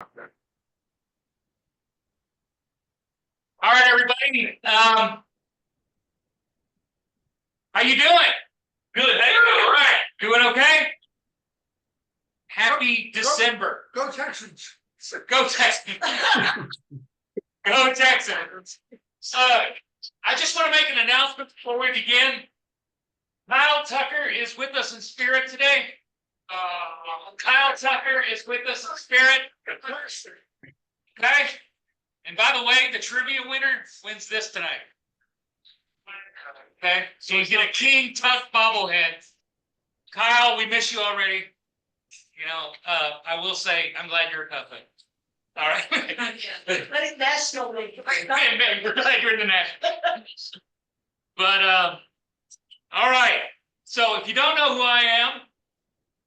All right, everybody. How you doing? Good. Hey, all right. Doing okay? Happy December. Go Texans. Go Texans. Go Texans. I just want to make an announcement before we begin. Kyle Tucker is with us in spirit today. Kyle Tucker is with us in spirit. Okay? And by the way, the trivia winner wins this tonight. Okay? So you get a King Tuck bobblehead. Kyle, we miss you already. You know, I will say, I'm glad you're a Cub fan. All right. But it's National League. We're glad you're in the national. But all right. So if you don't know who I am,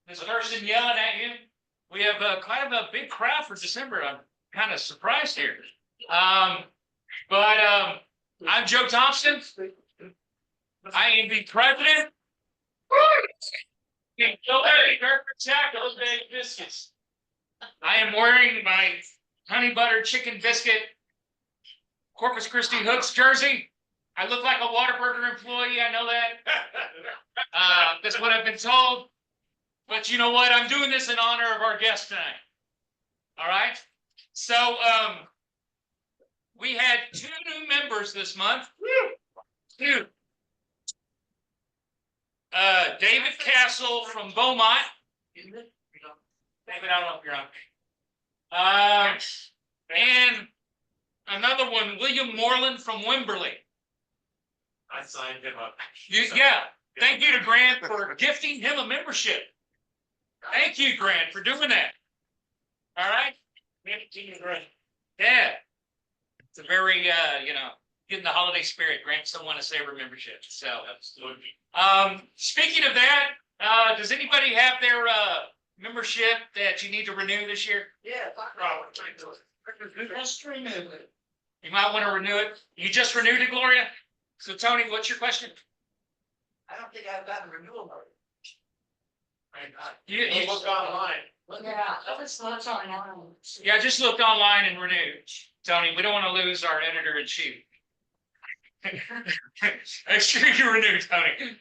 this person yelling at you, we have kind of a big crowd for December. I'm kind of surprised here. I'm Joe Thompson. I am the president. Those big biscuits. I am wearing my honey butter chicken biscuit Corpus Christi Hooks jersey. I look like a Whataburger employee. I know that. That's what I've been told. But you know what? I'm doing this in honor of our guest tonight. All right. So we had 2 new members this month. Two. David Castle from Beaumont. David, I don't know if you're on. And another one, William Moreland from Wimberley. I signed him up. Yeah. Thank you to Grant for gifting him a membership. Thank you, Grant, for doing that. All right. Yeah. It's a very, getting the holiday spirit. Grant still want to save a membership. So, speaking of that, does anybody have their membership that you need to renew this year? Yeah, You might want to renew it. You just renewed it, Gloria? So, Tony, what's your question? I don't think I've gotten a renewal notice. You Look online. Yeah, let's online. Yeah, just look online and renew. Tony, we don't want to lose our editor-in-chief. Make sure you renew, Tony.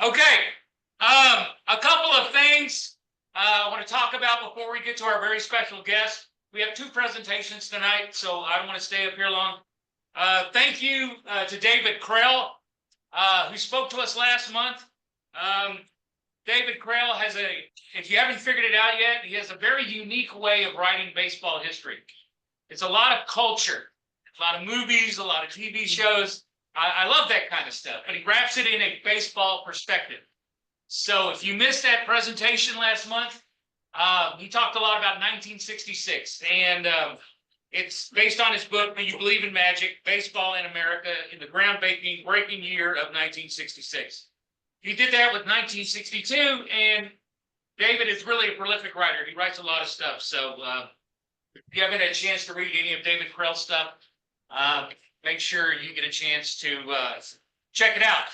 Okay. A couple of things I want to talk about before we get to our very special guest. We have 2 presentations tonight, so I don't want to stay up here long. Thank you to David Krell, who spoke to us last month. David Krell has if you haven't figured it out yet, he has a very unique way of writing baseball history. It's a lot of culture, a lot of movies, a lot of TV shows. I love that kind of stuff, but he wraps it in a baseball perspective. So if you missed that presentation last month, he talked a lot about 1966, and it's based on his book, Do You Believe in Magic? Baseball in America in the Groundbreaking year of 1966. He did that with 1962, and David is really a prolific writer. He writes a lot of stuff. So if you haven't had a chance to read any of David Krell's stuff, make sure you get a chance to check it out.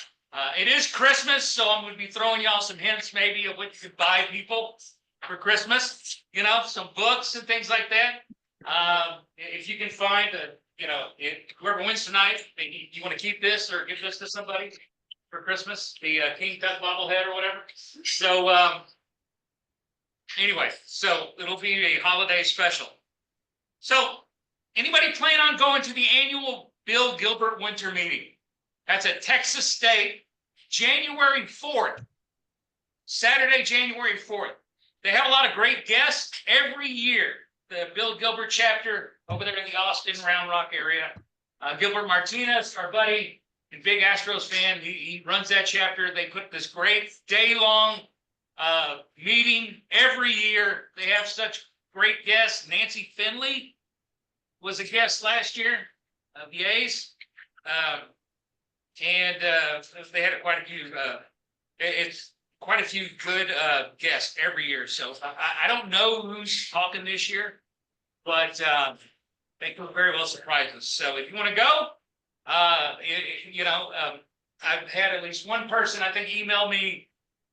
It is Christmas, so I'm going to be throwing y'all some hints maybe of what you could buy people for Christmas, some books and things like that. If you can find whoever wins tonight, you want to keep this or give this to somebody for Christmas, the King Tut bobblehead or whatever. So anyway, so it'll be a holiday special. So anybody plan on going to the annual Bill Gilbert Winter Meeting? That's at Texas State, January 4th, Saturday, January 4th. They have a lot of great guests every year. The Bill Gilbert chapter over there in the Austin, Round Rock area. Gilbert Martinez, our buddy and big Astros fan, he runs that chapter. They put this great day-long meeting every year. They have such great guests. Nancy Finley was a guest last year of the A's. And they had quite a few, it's quite a few good guests every year. So I don't know who's talking this year, but they could very well surprise us. So if you want to go, I've had at least one person, I think, email me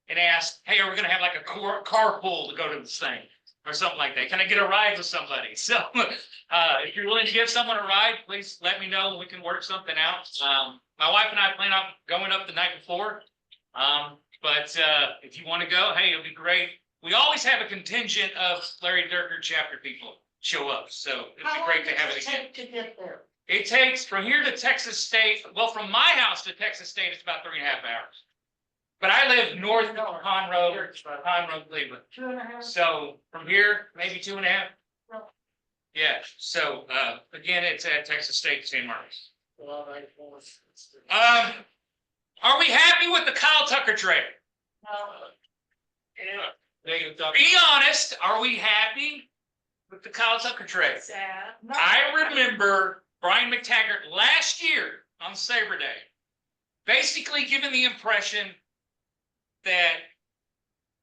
and ask, hey, are we gonna have like a carpool to go to this thing? Or something like that. Can I get a ride with somebody? So, if you're willing to give someone a ride, please let me know. We can work something out. My wife and I plan on going up the night before. But if you want to go, hey, it'll be great. We always have a contingent of Larry Durker chapter people show up. So it'll be great to have it again. To get there? It takes from here to Texas State. Well, from my house to Texas State, it's about 3.5 hours. But I live north of Conroe, Cleveland. 2.5. So from here, maybe 2.5. Yeah, so again, it's at Texas State, San Marcos. Are we happy with the Kyle Tucker trade? Be honest, are we happy with the Kyle Tucker trade? Sad. I remember Brian McTaggart last year on Sabre Day, basically giving the impression that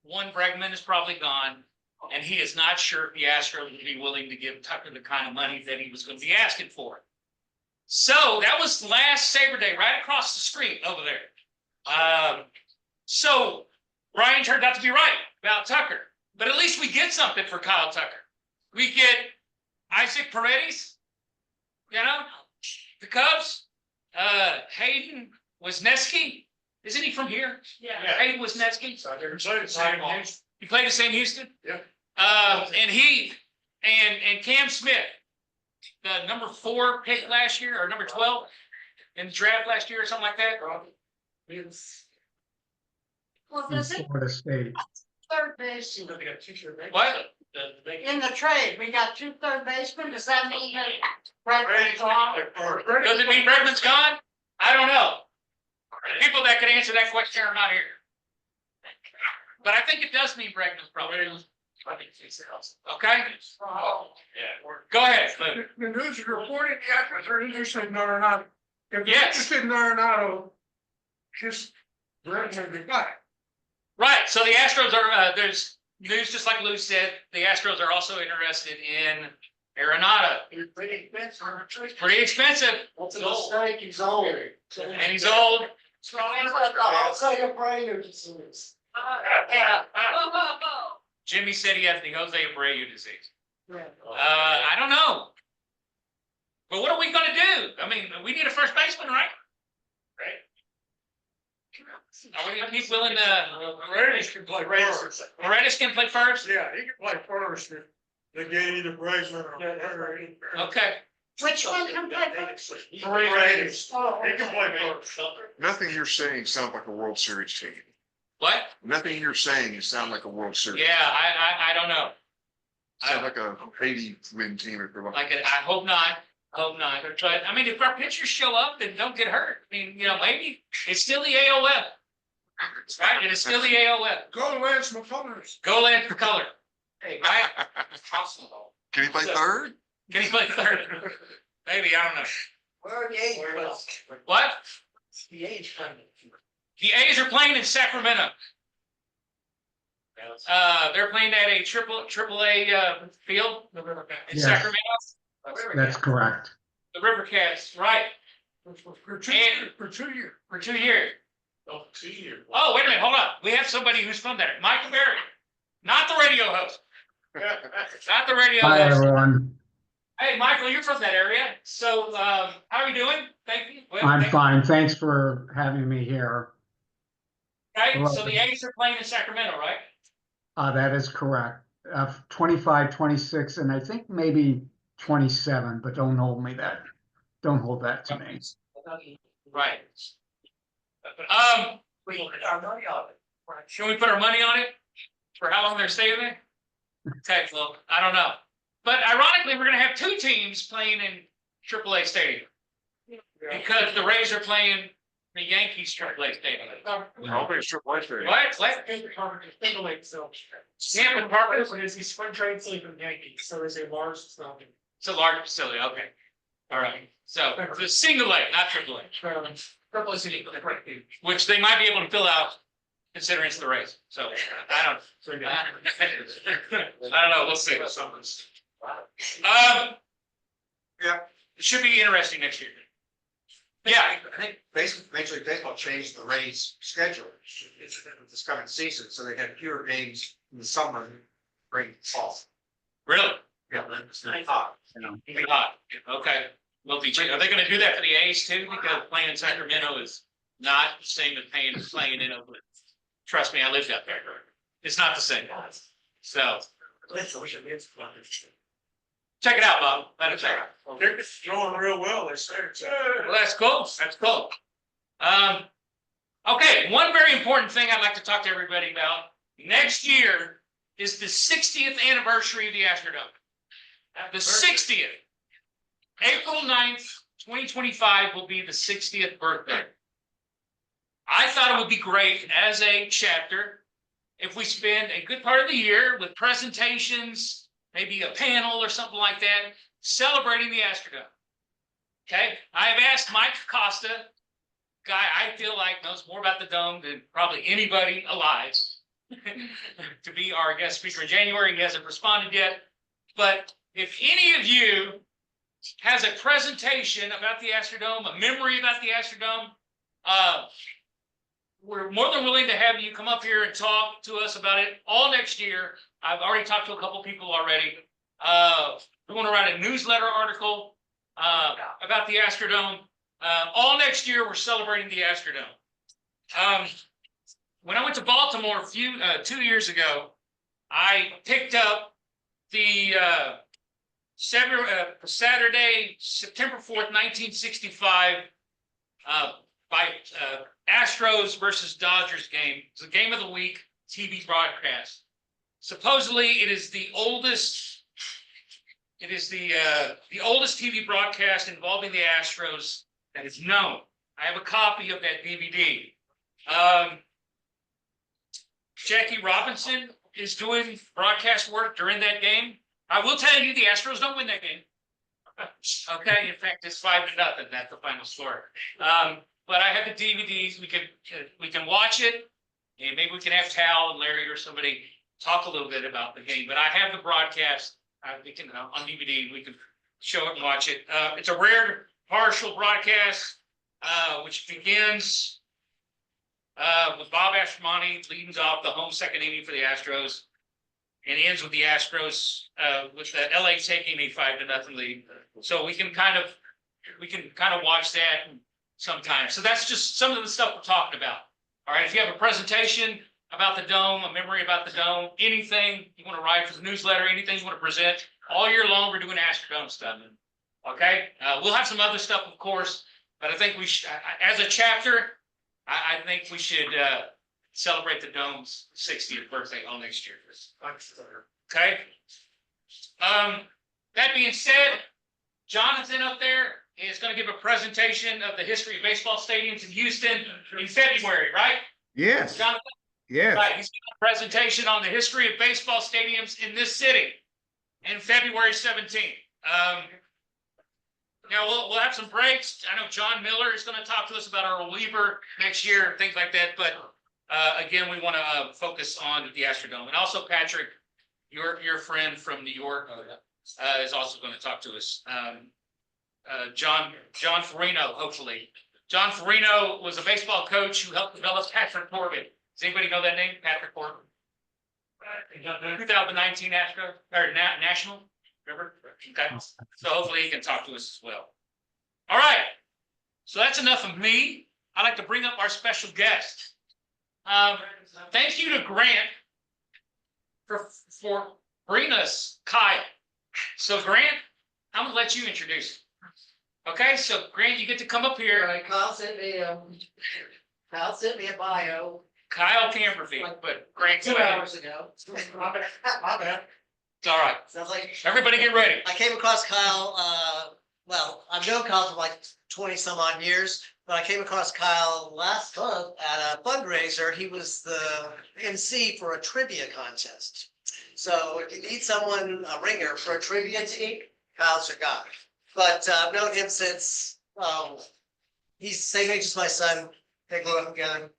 one, Bregman is probably gone, and he is not sure if the Astros would be willing to give Tucker the kind of money that he was going to be asking for. So that was last Sabre Day, right across the street over there. So Brian turned out to be right about Tucker, but at least we get something for Kyle Tucker. We get Isaac Paredes, you know, the Cubs, Hayden Wesneski. Isn't he from here? Yeah. Hayden Wesneski. He played the same Houston? Yeah. And he and Cam Smith, the number 4 pick last year, or number 12 in the draft last year, or something like that. Well, does it Florida State. third base What? in the trade? We got 2 third basemen. Does that mean that Bregman's gone? Does it mean Bregman's gone? I don't know. People that could answer that question are not here. But I think it does mean Bregman's probably. Okay? Go ahead. Lou. The news is reporting the Astros are interested in Arenado. If they're Yes. interested in Arenado, just Bregman the guy. Right. So the Astros are, there's news, just like Lou said, the Astros are also interested in Arenado. He's pretty expensive. Pretty expensive. What's a mistake? He's old. And he's old. I'll say a brain disease. Jimmy said he has the Jose Abreu disease. I don't know. But what are we gonna do? I mean, we need a first baseman, right? Are we gonna be willing to, Paredes can play first. Paredes can play first? Yeah, he can play first. They get either Bregman or. Okay. Which one can play first? Paredes. Oh, He can play first. Nothing you're saying sounds like a World Series team. What? Nothing you're saying sounds like a World Series. Yeah, I don't know. Sounds like a 80-win team if you're Like, I hope not. I hope not. But I mean, if our pitchers show up and don't get hurt, I mean, you know, maybe it's still the AOF. Right? It is still the AOF. Go Lance McCullers. Go Lance McCullough. Hey, right? Can he play third? Can he play third? Maybe, I don't know. Where are the A's? What? The A's playing. The A's are playing in Sacramento. They're playing at a triple A field in Yes. Sacramento. That's correct. The River Cats, right? For 2 years. For 2 years. Oh, 2 years. Oh, wait a minute, hold on. We have somebody who's from there. Michael Berry. Not the radio host. Not the radio Hi, host. everyone. Hey, Michael, you're from that area. So, how are you doing? Thank you. Well, I'm thank fine. Thanks for having me here. you. Right, so the A's are playing in Sacramento, right? That is correct. 25, 26, and I think maybe 27, but don't hold that to me. Right. We put our money on it. Should we put our money on it? For how long they're staying there? Okay, well, I don't know. But ironically, we're gonna have 2 teams playing in AAA Stadium. Because the Rays are playing the Yankees AAA Stadium. I'll be a triple A fan. What? Hampton Park Is he spring trade sleep in Yankees? So is a large facility. It's a large facility, okay. All right, so it's a single A, not triple A, which they might be able to fill out considering it's the Rays. So I don't know, we'll see. Yeah. It should be interesting next year. Yeah. I think basically Major League Baseball changed the Rays' schedule. It's this coming season, so they had fewer games in the summer, spring, fall. Really? Yeah, it's hot. Be hot. Okay. Are they gonna do that for the A's too? Because playing in Sacramento is not the same as playing in Oakland. Trust me, I lived out there. It's not the same. So check it out, Bob. Let it check. They're throwing real well, they say. Well, that's cool. That's cool. Okay, one very important thing I'd like to talk to everybody about. Next year is the 60th anniversary of the Astrodome. The 60th. April 9th, 2025 will be the 60th birthday. I thought it would be great as a chapter if we spend a good part of the year with presentations, maybe a panel or something like that, celebrating the Astrodome. Okay, I have asked Mike Costa, guy I feel like knows more about the dome than probably anybody alive, to be our guest speaker in January. He hasn't responded yet. But if any of you has a presentation about the Astrodome, a memory about the Astrodome, we're more than willing to have you come up here and talk to us about it all next year. I've already talked to a couple people already. We want to write a newsletter article about the Astrodome. All next year, we're celebrating the Astrodome. When I went to Baltimore 2 years ago, I picked up the Saturday, September 4th, 1965, by Astros versus Dodgers game. It's a game of the week TV broadcast. Supposedly, it is the oldest. It is the oldest TV broadcast involving the Astros that is known. I have a copy of that DVD. Jackie Robinson is doing broadcast work during that game. I will tell you, the Astros don't win that game. Okay, in fact, it's 5-0. That's the final score. But I have the DVDs. We can watch it, and maybe we can have Tal and Larry or somebody talk a little bit about the game. But I have the broadcast. We can on DVD. We can show it and watch it. It's a rare partial broadcast, which begins with Bob Ashmani leading off the home second inning for the Astros, and ends with the Astros with the LA taking a 5-0 lead. So we can kind of watch that sometime. So that's just some of the stuff we're talking about. All right, if you have a presentation about the dome, a memory about the dome, anything you want to write for the newsletter, anything you want to present, all year long we're doing Astrodome stuff. Okay, we'll have some other stuff, of course, but I think we should, as a chapter, I think we should celebrate the dome's 60th birthday all next year. Okay. That being said, Jonathan up there is going to give a presentation of the history of baseball stadiums in Houston in February, right? Yes. Jonathan? Yes. Right. He's giving a presentation on the history of baseball stadiums in this city in February 17th. Now we'll have some breaks. I know John Miller is going to talk to us about our reliever next year and things like that. But again, we want to focus on the Astrodome, and also Patrick, your friend from New York, is also going to talk to us. John Farino, hopefully. John Farino was a baseball coach who helped develop Patrick Corbin. Does anybody know that name, Patrick Corbin? 2019 Astro or National. Remember? Okay. So hopefully he can talk to us as well. All right. So that's enough of me. I'd like to bring up our special guest. Thank you to Grant for bringing us Kyle. So Grant, I'm gonna let you introduce him. Okay, so Grant, you get to come up here. All right, Kyle sent me a bio Kyle Kamberbeek, but Grant, 2 hours ago. My bad. It's all right. Sounds like Everybody get ready. I came across Kyle, I've known Kyle for like 20 some odd years, but I came across Kyle last month at a fundraiser. He was the MC for a trivia contest. So if you need someone, a ringer for a trivia team, Kyle's your guy. But I've known him since, he's same age as my son. They grew up together.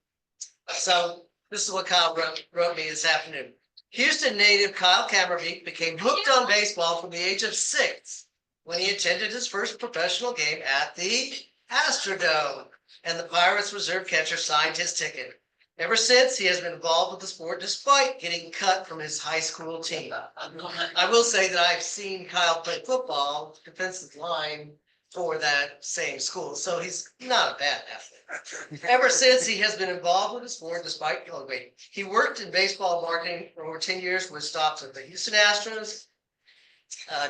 So this is what Kyle wrote me this afternoon. Houston native Kyle Kamberbeek became hooked on baseball from the age of 6 when he attended his first professional game at the Astrodome, and the Pirates reserve catcher signed his ticket. Ever since, he has been involved with the sport despite getting cut from his high school team. I will say that I've seen Kyle play football, defensive line, for that same school, so he's not a bad athlete. Ever since, he has been involved with the sport despite, he worked in baseball marketing for over 10 years with stops at the Houston Astros,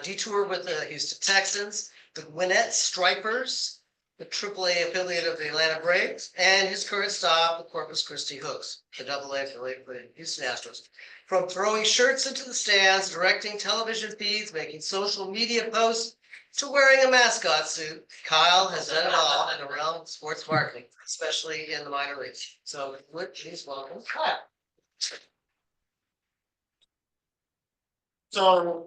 detour with the Houston Texans, the Gwinnett Stripers, the AAA affiliate of the Atlanta Braves, and his current stop, the Corpus Christi Hooks, the AA affiliate of the Houston Astros. From throwing shirts into the stands, directing television feeds, making social media posts, to wearing a mascot suit, Kyle has done it all in the realm of sports marketing, especially in the minor leagues. So, please welcome Kyle. So,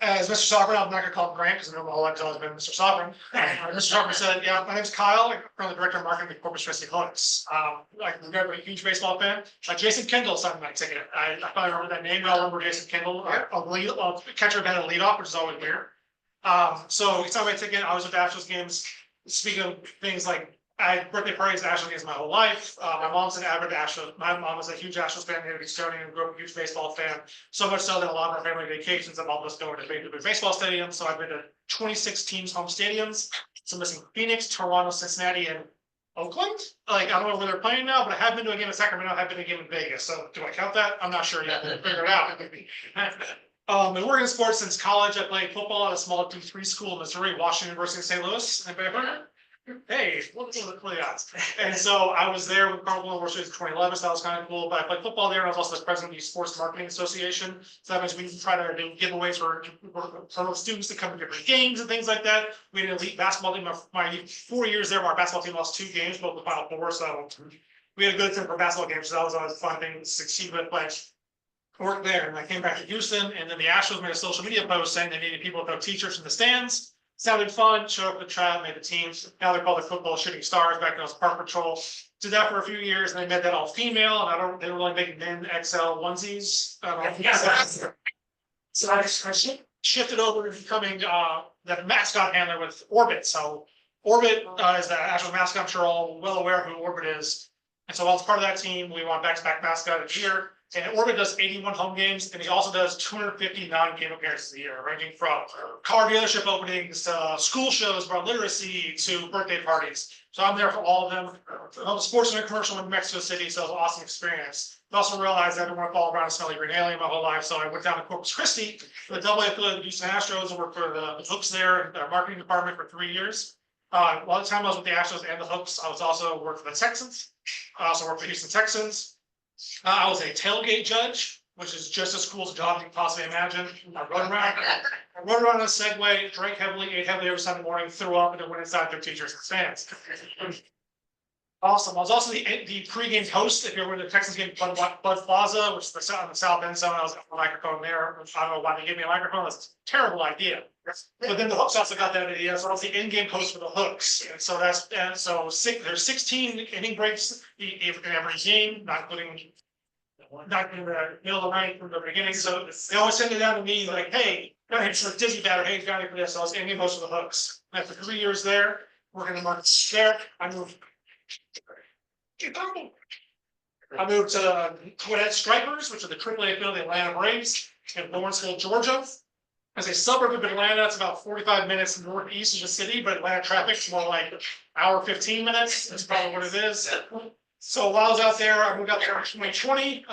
as Mr. Sovereign, I'm not gonna call him Grant, because I know my whole life's always been Mr. Sovereign. Mr. Sovereign said, yeah, my name's Kyle, I'm currently director of marketing at Corpus Christi Hooks. Like, I'm a huge baseball fan. Jason Kendall signed my ticket. I probably remember that name. I remember Jason Kendall, catcher had a leadoff, which is always weird. So he signed my ticket. I was at the Astros games. Speaking of things like, I had birthday parties at Astros games my whole life. My mom's an avid Astros. My mom was a huge Astros fan, native Houstonian, grew up a huge baseball fan. So much so that a lot of our family vacations have all just going to big baseball stadiums. So I've been to 26 teams' home stadiums. So missing Phoenix, Toronto, Cincinnati, and Oakland. Like, I don't know where they're playing now, but I have been to a game in Sacramento. I have been to a game in Vegas. So do I count that? I'm not sure yet. We'll figure it out. Been working in sports since college. I played football at a small D3 school in Missouri, Washington University of St. Louis. Hey, what are the odds? And so I was there with Carl University in 2011, so that was kind of cool. But I played football there, and I was also the president of the Sports Marketing Association. So that means we try to do giveaways for students to come to different games and things like that. We had an elite basketball team. My 4 years there, our basketball team lost 2 games, both the Final Four. So we had a good time for basketball games. So that was always a fun thing to succeed with. But worked there, and I came back to Houston, and then the Astros made a social media post saying they needed people to throw t-shirts in the stands. Sounded fun, showed up at the tryout, made the teams. Now they're called the Football Shooting Stars. Back then it was Park Patrol. Did that for a few years, and they made that all female, and they were really making men XL onesies. So I shifted over to becoming the mascot handler with Orbit. So Orbit is the actual mascot. I'm sure all well aware of who Orbit is. And so I was part of that team. We won back-to-back mascot of the year. And Orbit does 81 home games, and he also does 250 non-game appearances a year, ranging from car dealership openings to school shows about literacy to birthday parties. So I'm there for all of them. I'm a sportsman commercial in Mexico City, so it was an awesome experience. I also realized I didn't want to fall around a smelly green alien my whole life, so I went down to Corpus Christi for the AA affiliate of the Houston Astros and worked for the Hooks there in their marketing department for 3 years. A lot of time I was with the Astros and the Hooks. I was also worked for the Texans. I also worked for Houston Texans. I was a tailgate judge, which is just as cool as a job you can possibly imagine. I rode around on a Segway, drank heavily, ate heavily every Sunday morning, threw up, and then went inside their teachers and stands. Awesome. I was also the pregame host. If you were in the Texans game, Bud Plaza, which is on the south end zone. I was on the microphone there. I don't know why they gave me a microphone. That's a terrible idea. But then the Hooks also got that idea. So I was the in-game host for the Hooks. And so there's 16 inning breaks in every game, not including the middle of the night from the beginning. So they always send it down to me like, hey, it's a Disney batter. Hey, got it for this. So I was in-game host for the Hooks. And after 3 years there, working in markets there, I moved to the Gwinnett Stripers, which are the AAA affiliate of the Atlanta Braves in Lawrenceville, Georgia. As a suburb of Atlanta, it's about 45 minutes northeast of the city, but Atlanta traffic's more like hour 15 minutes. That's probably what it is. So while I was out there, I moved out there in 2020.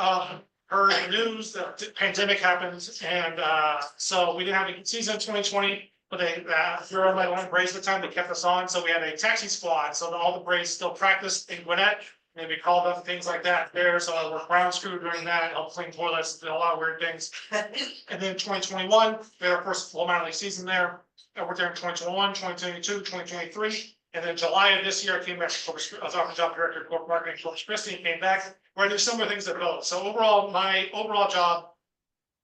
Heard the news, the pandemic happened, and so we didn't have a season in 2020. But we were on my Atlanta Braves at the time. They kept us on, so we had a taxi squad. So all the Braves still practiced in Gwinnett. Maybe called up things like that there. So I worked ground crew during that, helped clean toilets, did a lot of weird things. And then 2021, we had our first full minor league season there. I worked there in 2021, 2022, 2023. And then July of this year, I came back to Corpus Christi. I was office job director of corporate marketing at Corpus Christi and came back where I do similar things at both. So overall, my overall job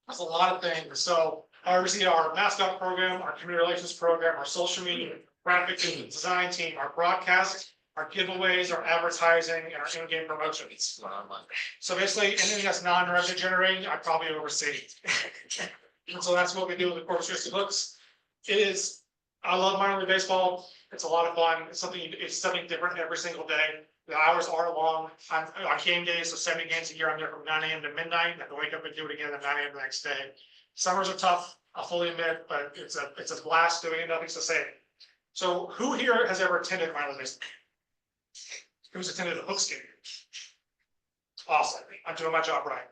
was a lot of things. So I oversee our mascot program, our community relations program, our social media, graphics and design team, our broadcast, our giveaways, our advertising, and our in-game promotions. So basically, anything that's non-revenue generating, I probably oversee. And so that's what we do with the Corpus Christi Hooks. It is I love minor league baseball. It's a lot of fun. It's something different every single day. The hours are long. On game days, so 70 games a year, I'm there from 9 a.m. to midnight. I have to wake up and do it again at 9 a.m. the next day. Summers are tough, I'll fully admit, but it's a blast doing it. Nothing's to say. So who here has ever attended minor league baseball? Who's attended a Hooks game? Awesome. I'm doing my job right.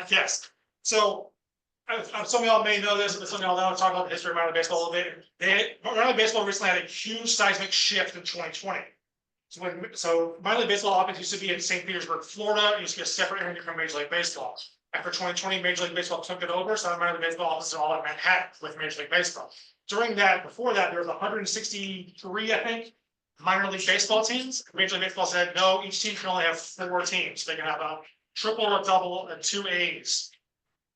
Yes. So some of y'all may know this, but some of y'all don't talk about the history of minor league baseball a little bit. Minor league baseball recently had a huge seismic shift in 2020. So minor league baseball office used to be in St. Petersburg, Florida. It used to be a separate entity from Major League Baseball. After 2020, Major League Baseball took it over, so minor league baseball offices are all at Manhattan with Major League Baseball. Before that, there was 163, I think, minor league baseball teams. Major League Baseball said, no, each team can only have 4 teams. They can have a triple, a double, and 2 A's.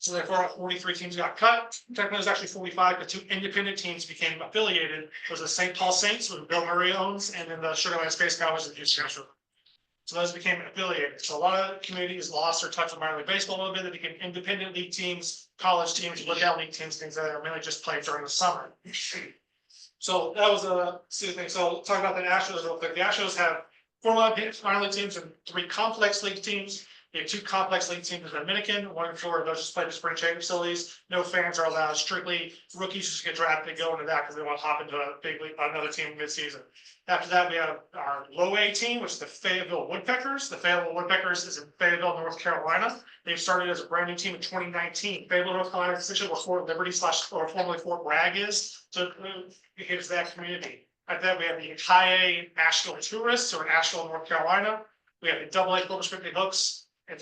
So therefore, 43 teams got cut. Technically, it was actually 45, but 2 independent teams became affiliated. There was the St. Paul Saints, which Bill Murray owns, and then the Sugarland Space Cowboys and Houston SABR. So those became affiliated. So a lot of communities lost their touch with minor league baseball a little bit. They became independent league teams, college teams, lookout league teams, things that are mainly just played during the summer. So that was a thing. So talk about the Astros real quick. The Astros have 4 minor league teams and 3 complex league teams. They have 2 complex league teams in the Dominican, 1 in Florida. Those just play the spring training facilities. No fans are allowed. Strictly rookies just get drafted. They go into that because they want to hop into a big league, another team midseason. After that, we have our low A team, which is the Fayetteville Woodpeckers. The Fayetteville Woodpeckers is in Fayetteville, North Carolina. They started as a brand new team in 2019. Fayetteville, North Carolina is essentially where Fort Liberty or formerly Fort Bragg is. So here's that community. After that, we have the high A Asheville Tourists, or in Asheville, North Carolina. We have the double A Corpus Christi Hooks in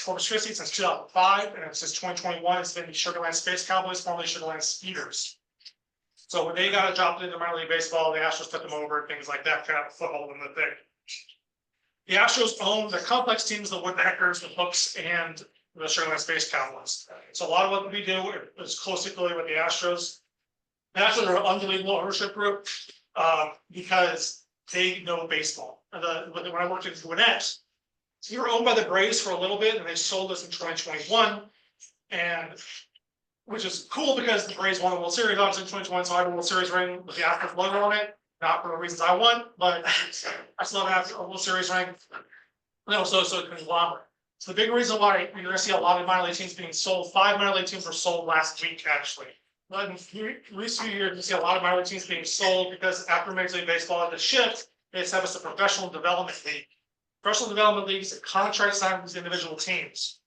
Corpus Christi since 2005, and since 2021, it's been the Sugarland Space Cowboys, formerly Sugarland Speeders. So when they got adopted into minor league baseball, the Astros took them over and things like that, kind of foothold in the thing. The Astros own the complex teams, the Woodpeckers, the Hooks, and the Sugarland Space Cowboys. So a lot of what we do is closely affiliated with the Astros. The Astros are an unbelievable ownership group because they know baseball. When I worked at Gwinnett, we were owned by the Braves for a little bit, and they sold us in 2021, and which is cool because the Braves won the World Series obviously in 2020, so I have a World Series ring with the Astros logo on it. Not for the reasons I want, but I still have a World Series ring. And also a conglomerate. So the big reason why you're going to see a lot of minor league teams being sold, 5 minor league teams were sold last week, actually. But in recent years, you see a lot of minor league teams being sold because after Major League Baseball had the shift, they established a professional development league. Professional development leagues are contract signed with individual teams.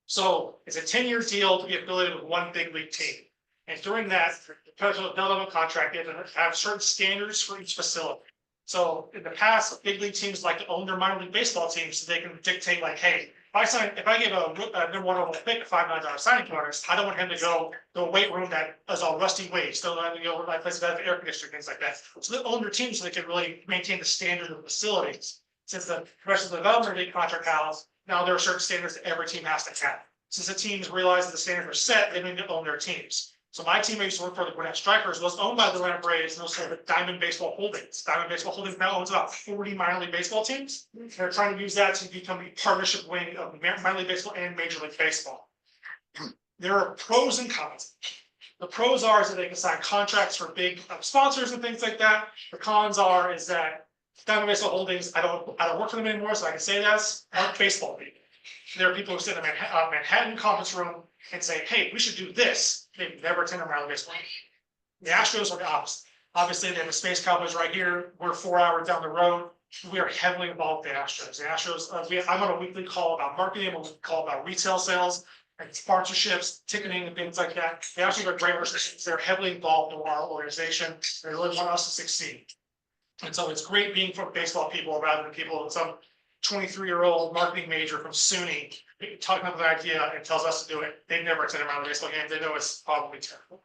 So it's a 10-year deal to be affiliated with one big league team. And during that, the professional development contract, they have certain standards for each facility. So in the past, big league teams like to own their minor league baseball teams so they can dictate like, hey, if I give a number 1 overall pick a $5 signing bonus, I don't want him to go to a weight room that is all rusty weights. Don't let him go to places that have air conditioning, things like that. So they own their teams so they can really maintain the standard of the facilities. Since the professional development league contract has, now there are certain standards that every team has to have. Since the teams realize that the standards are set, they need to own their teams. So my team I used to work for, the Gwinnett Strikers, was owned by the Atlanta Braves and also the Diamond Baseball Holdings. Diamond Baseball Holdings now owns about 40 minor league baseball teams. They're trying to use that to become the partnership wing of minor league baseball and Major League Baseball. There are pros and cons. The pros are is that they can sign contracts for big sponsors and things like that. The cons is that Diamond Baseball Holdings, I don't work for them anymore, so I can say this, aren't baseball people. There are people who sit in a Manhattan conference room and say, hey, we should do this. They've never attended a minor league baseball. The Astros are the opposite. Obviously, they have the Space Cowboys right here. We're 4 hours down the road. We are heavily involved with the Astros. The Astros, I'm on a weekly call about marketing, I'm on a weekly call about retail sales and sponsorships, ticketing and things like that. The Astros are great organizations. They're heavily involved in our organization. They really want us to succeed. And so it's great being from baseball people rather than people with some 23-year-old marketing major from SUNY talking about the idea and tells us to do it. They've never attended a minor league baseball game. They know it's probably terrible.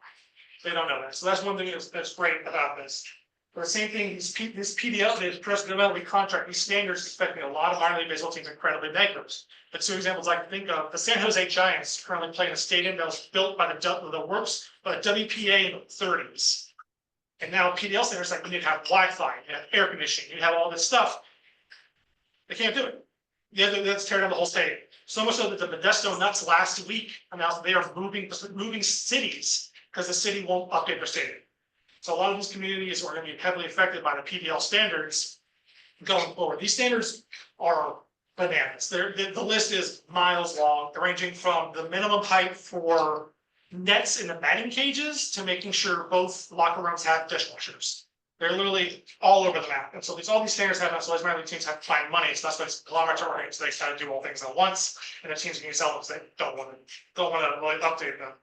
They don't know that. So that's one thing that's great about this. But the same thing, this PDL, this professional development league contract, these standards expecting a lot of minor league baseball teams incredibly negatives. But two examples I can think of, the San Jose Giants currently play in a stadium that was built by the works by the WPA in the 30s. And now PDL standards like we need to have Wi-Fi, you have air conditioning, you have all this stuff. They can't do it. Let's tear down the whole stadium. So much so that the Modesto Nuts last week announced they are moving cities because the city won't update their stadium. So a lot of these communities are gonna be heavily affected by the PDL standards going forward. These standards are bananas. The list is miles long. They're ranging from the minimum height for nets in the batting cages to making sure both locker rooms have dishwashers. They're literally all over the map. And so all these standards have, so these minor league teams have to find money. So that's why it's conglomerate, so they try to do all things at once. And the teams can sell them, so they don't want to really update them.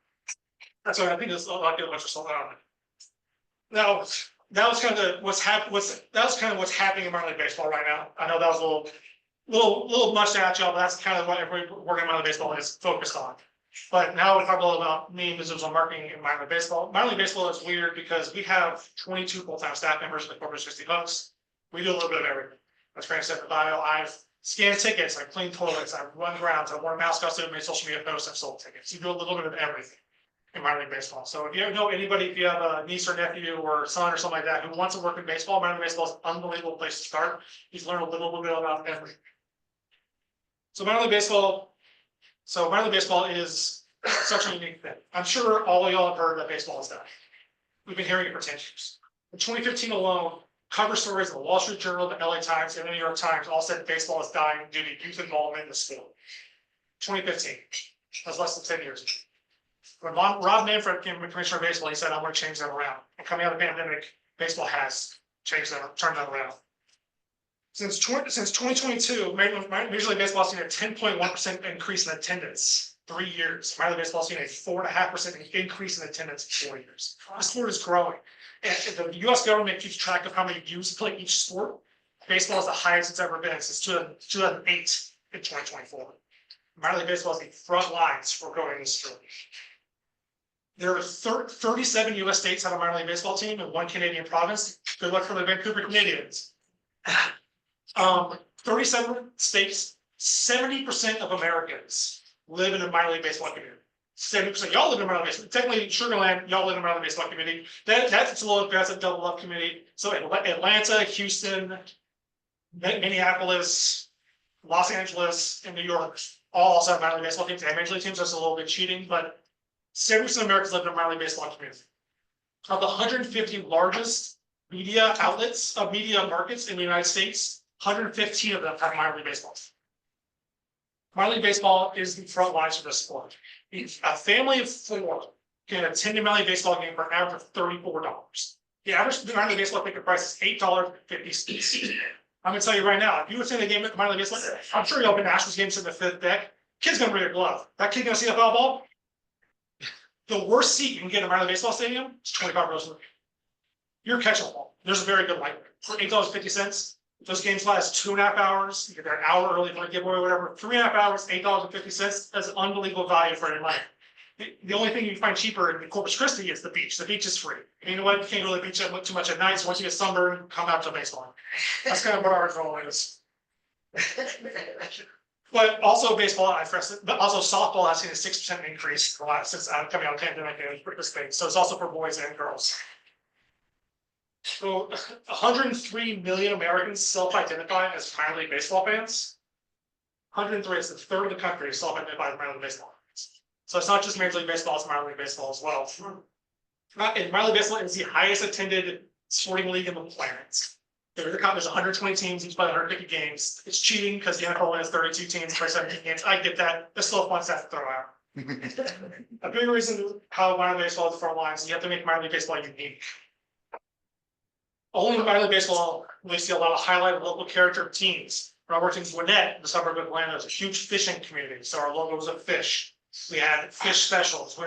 That's what I think is a lot of what's sold out. Now, that was kind of what's happening in minor league baseball right now. I know that was a little much to ask y'all, but that's kind of what everybody working in minor league baseball is focused on. But now we'll talk a little about me and business on marketing in minor league baseball. Minor league baseball is weird because we have 22 full-time staff members in the Corpus Christi Hooks. We do a little bit of everything. As Frank said in the bio, I've scanned tickets, I've cleaned toilets, I've run grounds, I've worn mask costume, made social media posts, I've sold tickets. You do a little bit of everything in minor league baseball. So if you know anybody, if you have a niece or nephew or son or something like that who wants to work in baseball, minor league baseball is an unbelievable place to start. He's learned a little bit about everything. So minor league baseball is such a unique thing. I'm sure all of y'all have heard that baseball is dying. We've been hearing it for 10 years. In 2015 alone, cover stories in the Wall Street Journal, the LA Times, and the New York Times all said baseball is dying due to youth involvement in the sport. 2015. That was less than 10 years ago. When Rob Manfred became commissioner of baseball, he said, I'm going to change that around. And coming out of the pandemic, baseball has turned that around. Since 2022, Major League Baseball has seen a 10.1% increase in attendance. 3 years. Minor League Baseball has seen a 4.5% increase in attendance in 4 years. The sport is growing. And the US government keeps track of how many youths play each sport. Baseball is the highest it's ever been since 2008 in 2024. Minor League Baseball is the front lines for growing this sport. There are 37 US states have a minor league baseball team and 1 Canadian province. Good luck for the Vancouver Canadians. 37 states, 70% of Americans live in a minor league baseball community. 70%. Y'all live in a minor league baseball. Technically, Sugar Land, y'all live in a minor league baseball community. That's a double up community. So Atlanta, Houston, Minneapolis, Los Angeles, and New York all also have minor league baseball teams and major league teams. That's a little bit cheating, but 70% of Americans live in a minor league baseball community. Of the 150 largest media outlets of media markets in the United States, 115 of them have minor league baseball. Minor league baseball is the front lines of the sport. A family of 4 can attend a minor league baseball game for an average of $34. The average minor league baseball ticket price is $8.50. I'm gonna tell you right now, if you attend a game at minor league baseball, I'm sure y'all been to Astros games in the 5th deck. Kid's gonna bring a glove. That kid gonna see a foul ball. The worst seat you can get in a minor league baseball stadium is 25 rows away. You're catching a ball. There's a very good light for $8.50. Those games last 2.5 hours. You get there an hour early for a giveaway or whatever. 3.5 hours, $8.50. That's an unbelievable value for your money. The only thing you find cheaper in Corpus Christi is the beach. The beach is free. And you know what? You can't really beach too much at night. So once you get sunburned, come out to baseball. That's kind of what our goal is. But also baseball, but also softball has seen a 6% increase since coming out of the pandemic and participating. So it's also for boys and girls. So 103 million Americans self-identify as minor league baseball fans. 103 is a third of the country is self-identified as minor league baseball fans. So it's not just Major League Baseball, it's minor league baseball as well. And minor league baseball is the highest attended sporting league in the planet. There's 120 teams, each play 150 games. It's cheating because the NFL has 32 teams, play 17 games. I get that. There's still fun stuff to throw out. A big reason how minor league baseball is the front lines is you have to make minor league baseball unique. Only in minor league baseball, we see a lot of highlighted local character teams. When I worked in Gwinnett, the suburb of Atlanta, there's a huge fishing community. So our logo was a fish. We had fish specials. We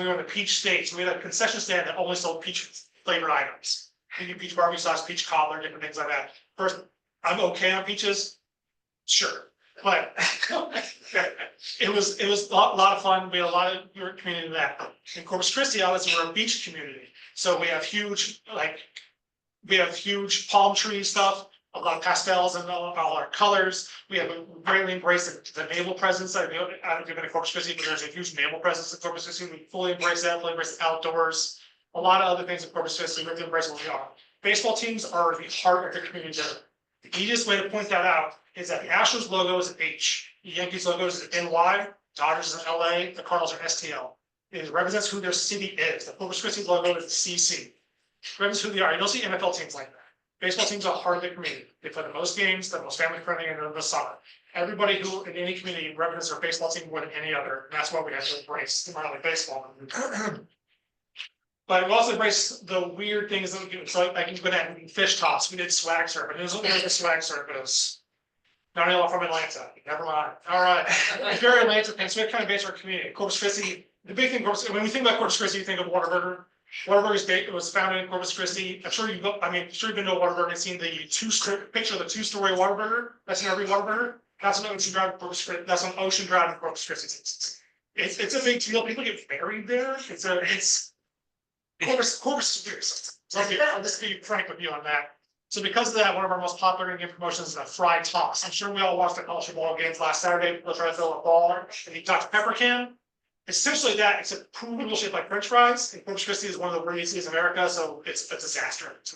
were in the peach states. We had a concession stand that only sold peach flavored items. We do peach barbecue sauce, peach cobbler, different things like that. First, I'm okay on peaches, sure, but it was a lot of fun. We had a lot of your community in that. In Corpus Christi, obviously, we're a beach community, so we have huge palm tree stuff, a lot of pastels and all our colors. We have greatly embraced the naval presence. I don't know if you've been to Corpus Christi, but there's a huge naval presence in Corpus Christi. We fully embrace that, fully embrace the outdoors. A lot of other things in Corpus Christi, we really embrace what we are. Baseball teams are the heart of the community. The easiest way to point that out is that the Astros logo is an H, the Yankees logo is an NY, Dodgers is an LA, the Cardinals are STL. It represents who their city is. The Corpus Christi logo is the CC. Represents who they are. You don't see NFL teams like that. Baseball teams are part of the community. They play the most games, the most family friendly, and the summer. Everybody who in any community represents their baseball team more than any other. And that's why we have to embrace minor league baseball. But we also embrace the weird things that we do. So I can go down and do fish toss. We did swag surf, but it was a swag surf. It was not all from Atlanta. Never mind. All right. It's very Atlanta thing. So we kind of base our community. Corpus Christi. The big thing, when we think about Corpus Christi, you think of Whataburger. Whataburger was founded in Corpus Christi. I'm sure you've been to Whataburger and seen the picture of the two-story Whataburger. That's in every Whataburger. That's an Ocean Drive in Corpus Christi. That's on Ocean Drive in Corpus Christi. It's a big deal. People get buried there. It's Corpus is weird. So I'll just be frank with you on that. So because of that, one of our most popular game promotions is a fried toss. I'm sure we all watched the college football games last Saturday. We'll try to throw a ball and you touch a pepper can. Essentially that, except poodle shaped like French fries. And Corpus Christi is one of the weirdest cities in America, so it's a disaster. It's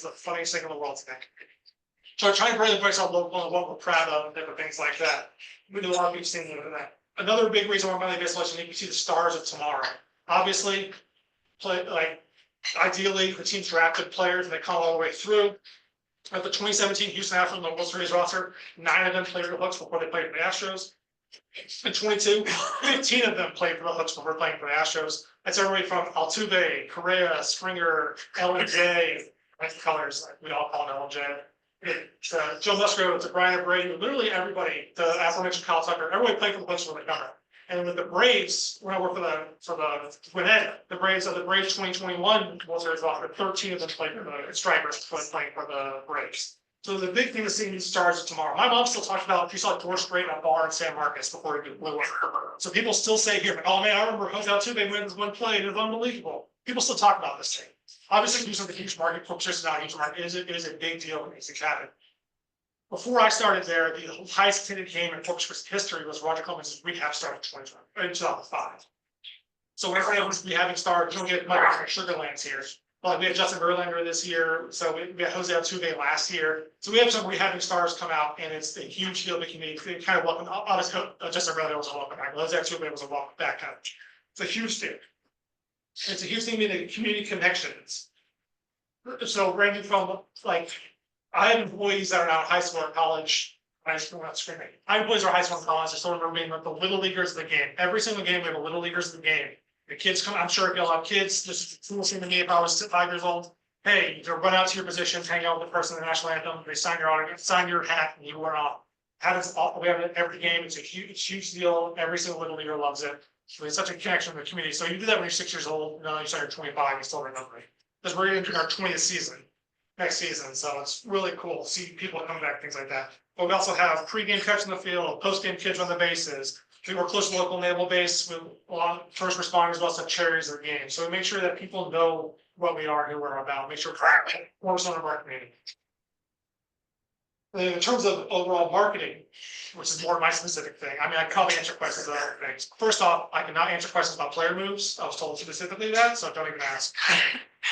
the funniest thing in the world today. So I try to bring the place out local and what we're proud of and different things like that. We do a lot of things in that. Another big reason why minor league baseball is unique, you see the stars of tomorrow. Obviously, ideally the team's drafted players and they come all the way through. At the 2017 Houston Astros on the World Series roster, 9 of them played for the Hooks before they played for the Astros. In 22, 15 of them played for the Hooks before playing for the Astros. That's everybody from Altuve, Correa, Springer, LJ, nice colors, like we all call it LJ. Joe Musgrove, to Brian Brady, literally everybody, the aforementioned Kyle Tucker, everybody played for the Hooks before they come. And with the Braves, when I work for the Gwinnett, the Braves 2021 World Series roster, 13 of them played for the Stripers playing for the Braves. So the big thing is seeing these stars of tomorrow. My mom still talks about, she saw George Strait at a bar in San Marcos before he blew up. So people still say here, oh man, I remember Jose Altuve wins one play, it was unbelievable. People still talk about this thing. Obviously, Houston is a huge market, Corpus Christi is not a huge market, it is a big deal when these things happen. Before I started there, the highest attended game in Corpus Christi history was Roger Clemens' rehab start in 2005. So whenever everyone's rehabbing stars, we don't get much like Sugarlands here. Like we had Justin Verlander this year, so we had Jose Altuve last year. So we have some rehabbing stars come out, and it's a huge deal in the community. We kind of welcome. Obviously, Justin Verlander was a welcome back. Jose Altuve was a welcome back. It's a huge deal. It's a huge thing in the community connections. So ranging from like, I have employees that are now in high school or college. I have employees are high school and college. I still remember being like the little leaguers of the game. Every single game, we have the little leaguers of the game. The kids come, I'm sure if y'all have kids, this is the same to me if I was 5 years old. Hey, you run out to your positions, hang out with the person in the national anthem, they sign your autograph, sign your hat, and you run off. We have it every game. It's a huge deal. Every single little leaguer loves it. So it's such a connection with the community. So you do that when you're 6 years old, you start at 25, you still remember it. Because we're into our 20th season next season. So it's really cool to see people come back, things like that. But we also have pregame catch in the field, postgame kids on the bases. We work close to local naval base with a lot of first responders, we also have charities of the game. So we make sure that people know what we are and who we're about, make sure we're on our community. And in terms of overall marketing, which is more my specific thing, I mean, I probably answer questions about other things. First off, I cannot answer questions about player moves. I was told specifically that, so don't even ask.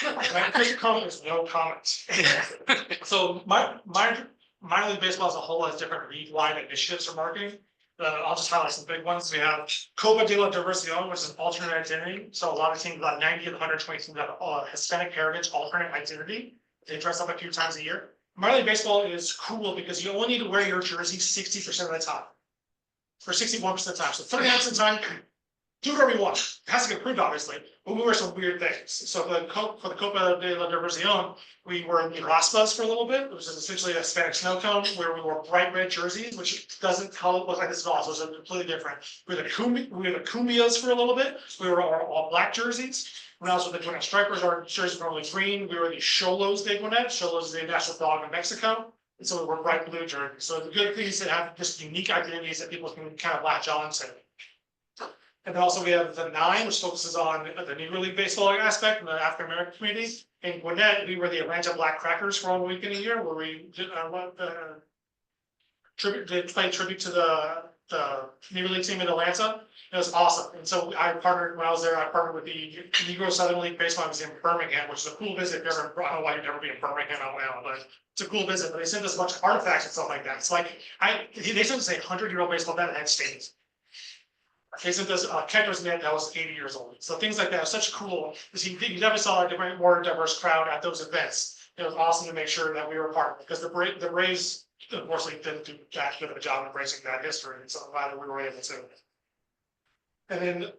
My official comment is no comment. So minor league baseball as a whole has different league-wide initiatives for marketing. I'll just highlight some big ones. We have Copa de la Diversión, which is an alternate identity. So a lot of teams, about 90 of the 120 teams have Hispanic heritage alternate identity. They dress up a few times a year. Minor league baseball is cool because you only need to wear your jersey 60% of the time. For 61% of the time. So 39% of the time, do whatever you want. It has to get approved, obviously, but we wear some weird things. So for the Copa de la Diversión, we were in the Raspas for a little bit, which is essentially a Hispanic snow cone, where we wore bright red jerseys, which doesn't look like this at all. So it's completely different. We were the Cumbias for a little bit. We were all black jerseys. When I was with the Gwinnett Stripers, our jerseys were normally green. We were the Xolos de Gwinnett. Xolos is the national dog in Mexico. And so we were bright blue jerseys. So the good thing is to have just unique identities that people can kind of latch on to. And then also we have the 9, which focuses on the Negro League baseball aspect in the African American community. In Gwinnett, we were the Atlanta Black Crackers for 1 weekend a year, where we did play tribute to the Negro League team in Atlanta. It was awesome. And so I partnered, when I was there, I partnered with the Negro Southern League Baseball Museum in Birmingham, which is a cool visit. I don't know why you'd never be in Birmingham, Alabama, but it's a cool visit. But they sent us a bunch of artifacts and stuff like that. It's like, they sent us a 100-year-old baseball bat that had stains. They sent us a catcher's mitt that was 80 years old. So things like that are such cool, because you never saw a different, more diverse crowd at those events. It was awesome to make sure that we were part of it, because the Braves unfortunately didn't do that good of a job embracing that history, and so I'm glad that we were able to. And then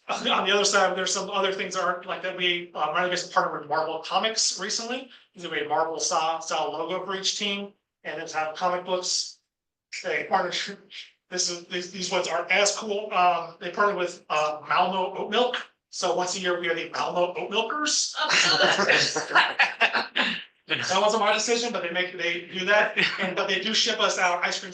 on the other side, there's some other things that aren't like that. We minor league partnered with Marvel Comics recently. We made Marvel style logo for each team, and it's have comic books. They partnered. These ones aren't as cool. They partnered with Malmo Oat Milk. So once a year we are the Malmo Oat Milkers. That wasn't my decision, but they do that. But they do ship us out ice cream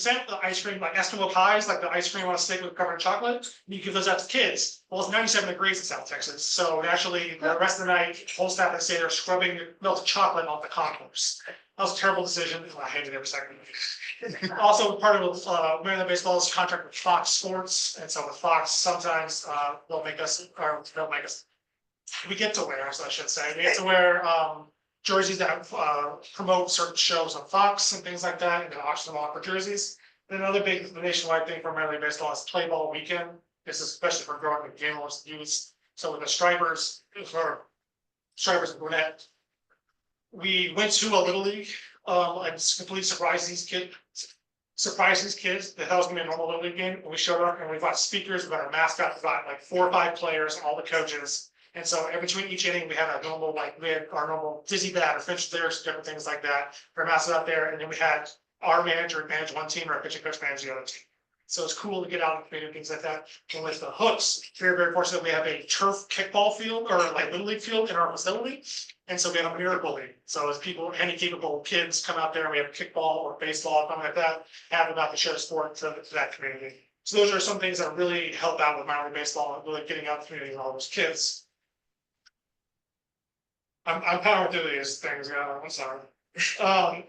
like Eskimo pies, like the ice cream on a stick with covered in chocolate. And you give those out to kids. Well, it's 97 degrees in South Texas. So naturally, the rest of the night, whole staff would stay there scrubbing melted chocolate off the concourse. That was a terrible decision. I hated every second of it. Also, part of Minor League Baseball's contract with Fox Sports. And so with Fox, sometimes they'll make us, we get to wear, so I should say, we get to wear jerseys that promote certain shows on Fox and things like that, and then auction them off for jerseys. And another big nationwide thing for Minor League Baseball is Play Ball Weekend. This is especially for growing the game most youths. So with the Stripers and Brunette, we went to a Little League and completely surprised these kids. They thought it was gonna be a normal Little League game. And we showed up and we got speakers, we got our mascot, we got like 4 or 5 players, all the coaches. And so in between each inning, we had a normal, we had our normal dizzy bat or finch theirs, different things like that. For a mascot out there, and then we had our manager manage one team, or our pitching coach manage the other team. So it's cool to get out and do things like that. And with the Hooks, very, very fortunate, we have a turf kickball field or like Little League field in our facility. And so we have a miracle league. So as people, any capable kids come out there, and we have kickball or baseball, something like that, have about to share sport to that community. So those are some things that really help out with minor league baseball and really getting out the community and all those kids. I'm powering through these things, I'm sorry.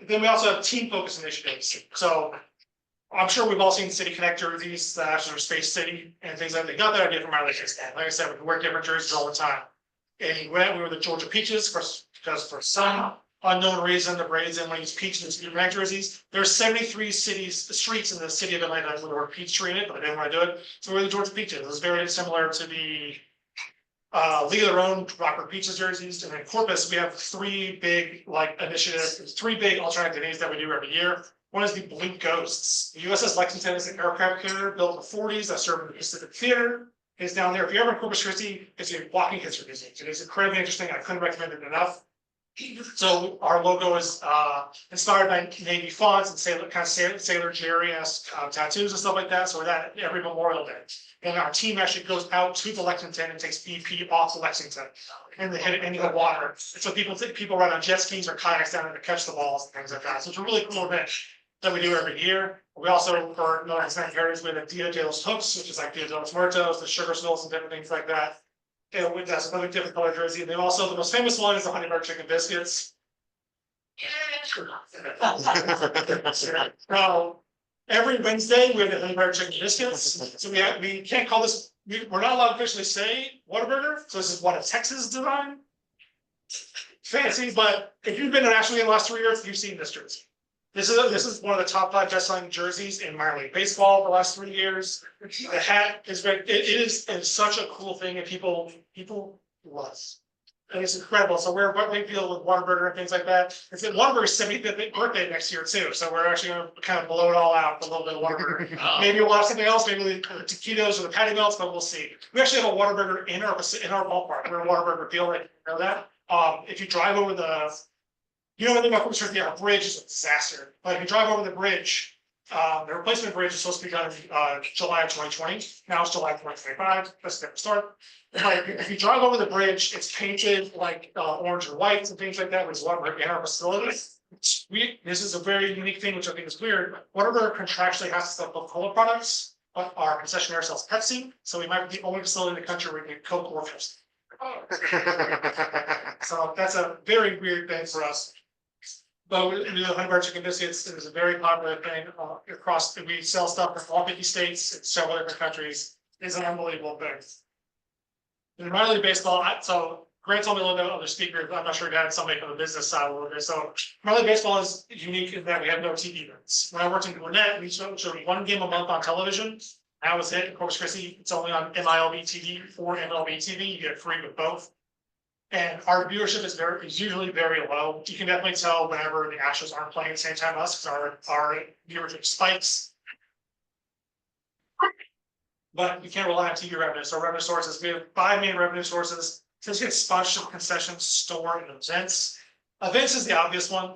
Then we also have team focus initiatives. So I'm sure we've all seen City Connect jerseys, the Astros Space City, and things like that. They got that idea from minor league baseball. Like I said, we can wear different jerseys all the time. And we were the Georgia Peaches because for some unknown reason, the Braves didn't want to use peach in the Connect jerseys. There's 73 streets in the city of Atlanta with the word peach tree in it, but they didn't want to do it. So we're the Georgia Peaches. It was very similar to the League of Their Own Rockford Peaches jerseys. And in Corpus, we have 3 big initiatives, 3 big alternative days that we do every year. One is the Blue Ghosts. The USS Lexington is an aircraft carrier built in the 40s that served in the Pacific Theater. It's down there. If you're ever in Corpus Christi, it's a walking history museum. It is incredibly interesting. I couldn't recommend it enough. So our logo is inspired by Navy fonts and Sailor Jerry-esque tattoos and stuff like that. So we're that every Memorial Day. And our team actually goes out to the Lexington and takes BP off the Lexington and they hit it into the water. And so people ride on jet skis or kayaks down there to catch the balls and things like that. So it's a really cool event that we do every year. We also, for non-Hispanic heritage, we have the Dia de los Hooks, which is like Dia de los Muertos, the Sugar Skulls and different things like that. And that's another different color jersey. And then also the most famous one is the Honey Butter Chicken Biscuits. So every Wednesday we have the Honey Butter Chicken Biscuits. So we can't call this, we're not allowed to officially say Whataburger. So this is what a Texas design. Fancy, but if you've been to National League in the last 3 years, you've seen this jersey. This is one of the top 5 best-selling jerseys in minor league baseball the last 3 years. The hat is very, it's such a cool thing, and people love it. And it's incredible. So we're what we feel with Whataburger and things like that. It's in Whataburger's 75th birthday next year too. So we're actually going to kind of blow it all out with a little bit of Whataburger. Maybe we'll have something else, maybe the taquitos or the patty melts, but we'll see. We actually have a Whataburger in our ballpark. We're a Whataburger field. You know that. If you drive over you know what I think about Corpus Christi, a bridge is a disaster. But if you drive over the bridge, the replacement bridge is supposed to be done in July of 2020. Now it's July 2025. That's a different start. But if you drive over the bridge, it's painted like orange and white and things like that, which is what we're in our facilities. This is a very unique thing, which I think is weird. Whatever contractually has to sell Coca-Cola products, but our concessionaire sells Pepsi. So we might be the only facility in the country where we get Coke or Pepsi. So that's a very weird thing for us. But the Honey Butter Chicken Biscuits is a very popular thing across. We sell stuff in all 50 states, in several different countries. It's an unbelievable thing. In minor league baseball, so Grant told me a little bit of other speakers. I'm not sure if you had somebody from the business side a little bit. So minor league baseball is unique in that we have no TV events. When I worked in Gwinnett, we showed 1 game a month on television. That was it. Corpus Christi, it's only on MILB TV or MLB TV. You get it free with both. And our viewership is usually very low. You can definitely tell whenever the Astros aren't playing at the same time as us, because our viewership spikes. But you can't rely on TV revenue. So revenue sources, we have 5 main revenue sources. Since we get sponsorship, concessions, store, and events. Events is the obvious one.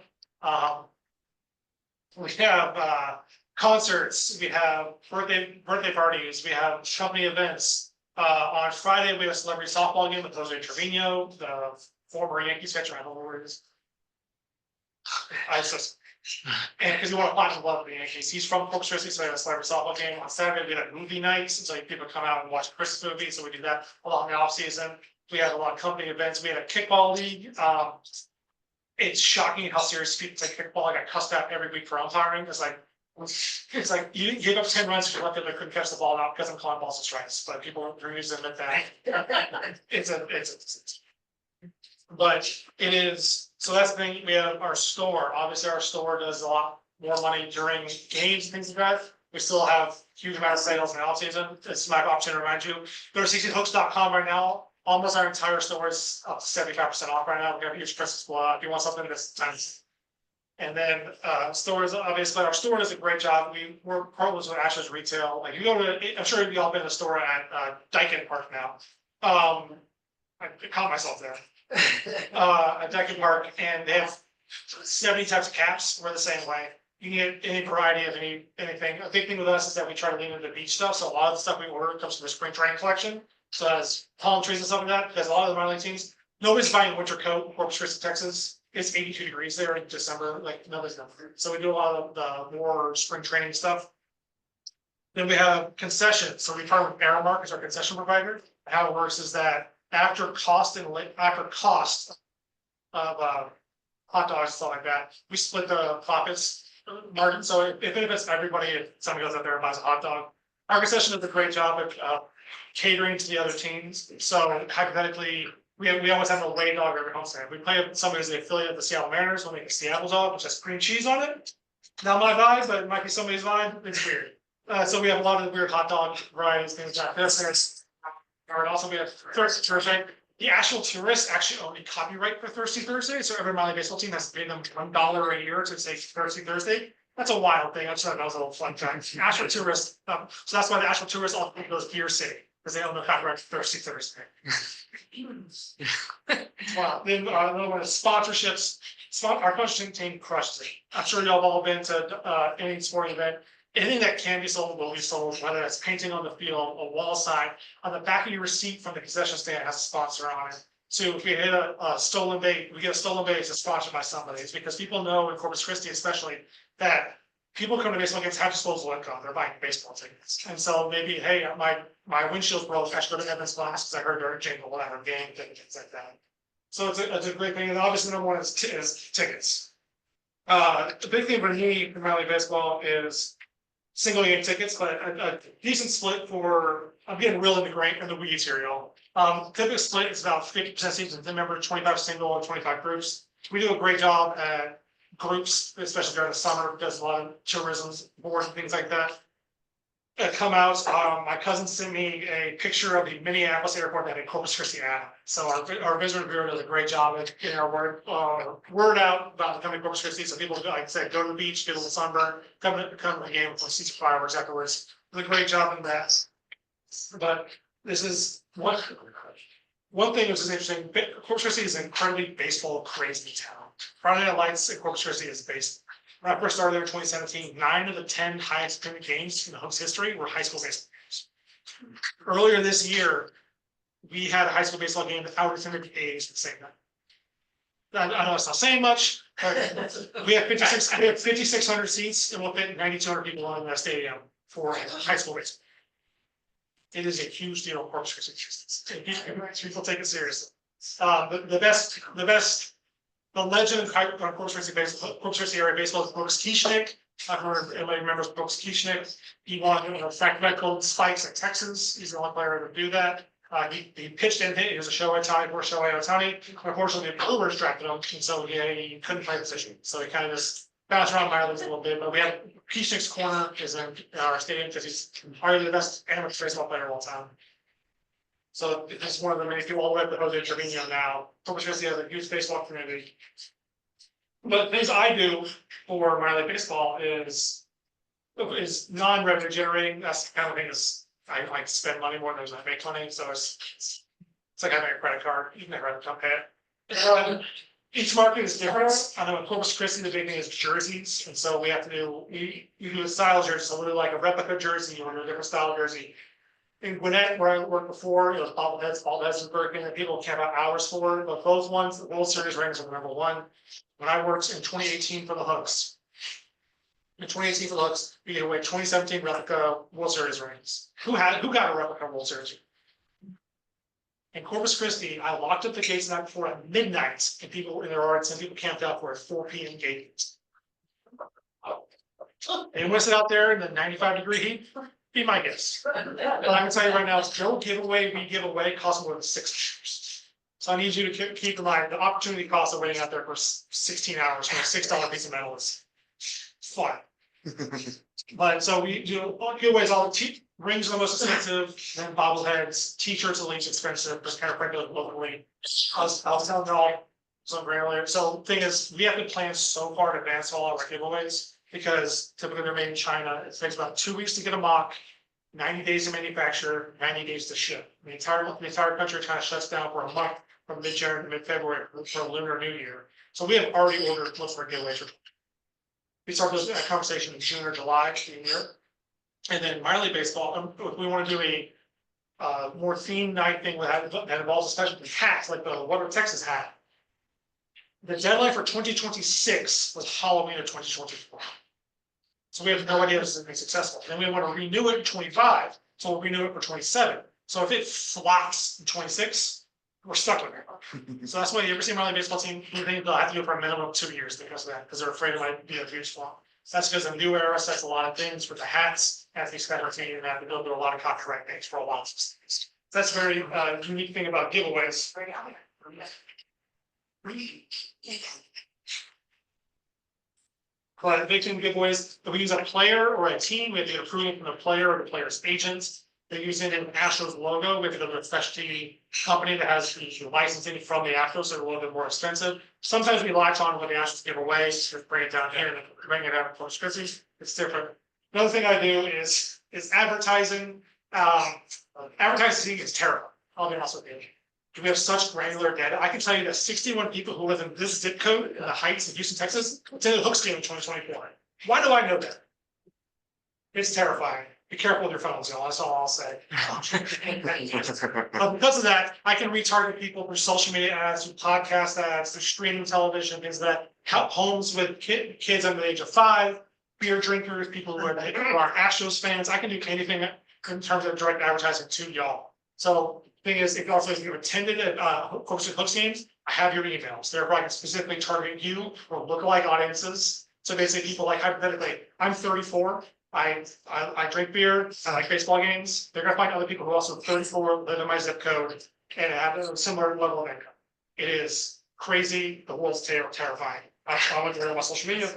We have concerts, we have birthday parties, we have company events. On Friday, we have a celebrity softball game with Jose Trevino, the former Yankees catcher. I don't know where it is. And because you want to find some love for the Yankees, he's from Corpus Christi, so we have a celebrity softball game. On Saturday, we have movie nights, so people come out and watch Christmas movies, so we do that a lot in the off season. We have a lot of company events. We had a kickball league. It's shocking how serious people take kickball. I got cussed out every week for umpiring. It's like you gave up 10 runs because left couldn't catch the ball out because I'm calling balls and strikes, but people refuse to admit that. But it is, so that's the thing. We have our store. Obviously, our store does a lot more money during games and things like that. We still have huge amount of sales in the off season. It's my option to remind you. Go to CCHooks.com right now. Almost our entire store is up to 75% off right now. We have a huge Christmas blowout. If you want something this time. And then stores, obviously, our store does a great job. We're partners with Astros Retail. Like you go to, I'm sure you've all been to the store at Dyken Park now. I caught myself there. At Dyken Park, and they have 70 types of caps. We're the same way. You can get any variety of anything. A big thing with us is that we try to lean into beach stuff. So a lot of the stuff we order comes from the spring training collection. So as palm trees and stuff like that, because a lot of the minor league teams, nobody's buying a winter coat in Corpus Christi, Texas. It's 82 degrees there in December, like nobody's done. So we do a lot of the more spring training stuff. Then we have concessions. So we partner with Aramark as our concession provider. How it works is that after cost of hot dogs and stuff like that, we split the profits margin. So if it benefits everybody, if somebody goes out there and buys a hot dog, our concession does a great job of catering to the other teams. So hypothetically, we always have a away dog every homestand. We play with somebody who's the affiliate of the Seattle Mariners. We'll make a Seattle dog, which has cream cheese on it. Not my vibe, but it might be somebody's vibe. It's weird. So we have a lot of weird hot dog varieties, things like this. And also we have Thirsty Thursday. The actual tourists actually own a copyright for Thirsty Thursday. So every minor league baseball team has to pay them $1 a year to say Thirsty Thursday. That's a wild thing. I just thought that was a little fun fact. Asheville tourists, so that's why the Asheville tourists all think goes Beer City, because they own the copyright for Thirsty Thursday. Wow. Then another one is sponsorships. Our coaching team crushed it. I'm sure y'all have all been to any sporting event. Anything that can be sold will be sold, whether it's painting on the field, a wall sign. On the back of your receipt from the concession stand has a sponsor on it. So if we hit a stolen bait, we get a stolen bait, it's sponsored by somebody. It's because people know in Corpus Christi especially that people come to baseball games have disposable income. They're buying baseball tickets. And so maybe, hey, my windshield's broke, I should go to Evans Glass because I heard they're jingle whatever game, things like that. So it's a great thing. And obviously number one is tickets. The big thing for me in minor league baseball is single game tickets, but a decent split for, I'm getting real in the weeds here, y'all. Typical split is about 50% season, remember 25 single and 25 groups. We do a great job at groups, especially during the summer, because a lot of tourism boards and things like that come out. My cousin sent me a picture of the Minneapolis airport that had Corpus Christi ad. So our visitor bureau does a great job at getting our word out about coming to Corpus Christi. So people, like I said, go to the beach, get a little sunburn, come to the game, see some fireworks afterwards. Do a great job in that. But this is one thing which is interesting. Corpus Christi is an incredibly baseball crazy town. Friday Night Lights at Corpus Christi is baseball. When I first started there in 2017, 9 of the 10 highest attended games in the Hooks history were high school baseball games. Earlier this year, we had a high school baseball game that out-attended the A's the same night. I know it's not saying much, but we have 5,600 seats and we'll fit 9,200 people in the stadium for high school baseball. It is a huge deal in Corpus Christi. People take it seriously. The legend of Corpus Christi area baseball is Brooks Kieschnick. I don't know if everybody remembers Brooks Kieschnick. He won back-to-back gold spikes at Texas. He's the only player to do that. He pitched and hit. He was a Shohei Ohtani. Unfortunately, the Brewers drafted him, and so he couldn't play the position. So he kind of just bounce around minor leagues a little bit, but we have Keeshnick's corner is in our stadium because he's arguably the best amateur baseball player of all time. So this is one of the many people all the way up to Jose Trevino now. Corpus Christi has a huge baseball community. But the things I do for minor league baseball is non-revenue generating. That's the kind of thing I like to spend money more than I make money. So it's like having a credit card. You can never have to pay it. Each market is different. I know in Corpus Christi, the big thing is jerseys. And so we have to do, you do a style jersey. So we'll do like a replica jersey or a different style jersey. In Gwinnett, where I worked before, it was bobbleheads and Birkin that people camp out hours for. But those ones, the World Series rings are the number one. When I worked in 2018 for the Hooks, we gave away 2017 replica World Series rings. Who got a replica World Series ring? In Corpus Christi, I locked up the gates the night before at midnight, and people in their arts and people camped out for a 4 p.m. gate. They want to sit out there in the 95-degree heat? Be my guess. But I can tell you right now, no giveaway we give away costs more than $6. So I need you to keep in mind the opportunity cost of waiting out there for 16 hours for a $6 piece of metal is fun. But so we do giveaways. All the rings are the most expensive, then bobbleheads, t-shirts are the least expensive, just kind of regular locally. I was telling y'all something earlier. So the thing is, we have to plan so far in advance all our giveaways because typically they're made in China. It takes about 2 weeks to get a mock, 90 days to manufacture, 90 days to ship. The entire country kind of shuts down for a month from mid-January to mid-February for Lunar New Year. So we have already ordered most of our giveaways. We start that conversation in June or July of the year. And then minor league baseball, if we want to do a more themed night thing that involves especially hats, like the Water Texas hat. The deadline for 2026 was Halloween of 2024. So we have no idea if this is going to be successful. Then we want to renew it in 25, so we'll renew it for 27. So if it flops in 26, we're stuck with it. So that's why you ever see a minor league baseball team, they'll have to do it for a minimum of 2 years because of that, because they're afraid it might be a huge flop. That's because the new era sets a lot of things with the hats, as these guys are team, and have to build a lot of copyright things for a lot of things. That's a very unique thing about giveaways. But big thing giveaways, if we use a player or a team, we have to get approval from the player or the player's agent. They're using an Astros logo. We have to go to a specialty company that has the licensing from the Astros, so they're a little bit more expensive. Sometimes we latch on what the Astros give away, just bring it down here and bring it out of Corpus Christi. It's different. Another thing I do is advertising. Advertising is terrible. I'll be honest with you. We have such granular data. I can tell you that 61 people who live in this zip code in the Heights in Houston, Texas, attended the Hooks game in 2024. Why do I know that? It's terrifying. Be careful with your phones, y'all. That's all I'll say. But because of that, I can retarget people through social media ads, through podcast ads, through streaming television, things that help homes with kids under the age of 5, beer drinkers, people who are Astros fans. I can do anything in terms of direct advertising to y'all. So the thing is, if you've attended at Corpus Christi Hooks games, I have your emails. Therefore, I can specifically target you or lookalike audiences. So basically, people like hypothetically, I'm 34. I drink beer. I like baseball games. They're gonna find other people who also 34 live in my zip code and have a similar level of income. It is crazy. The world's terrifying. I went to run my social media.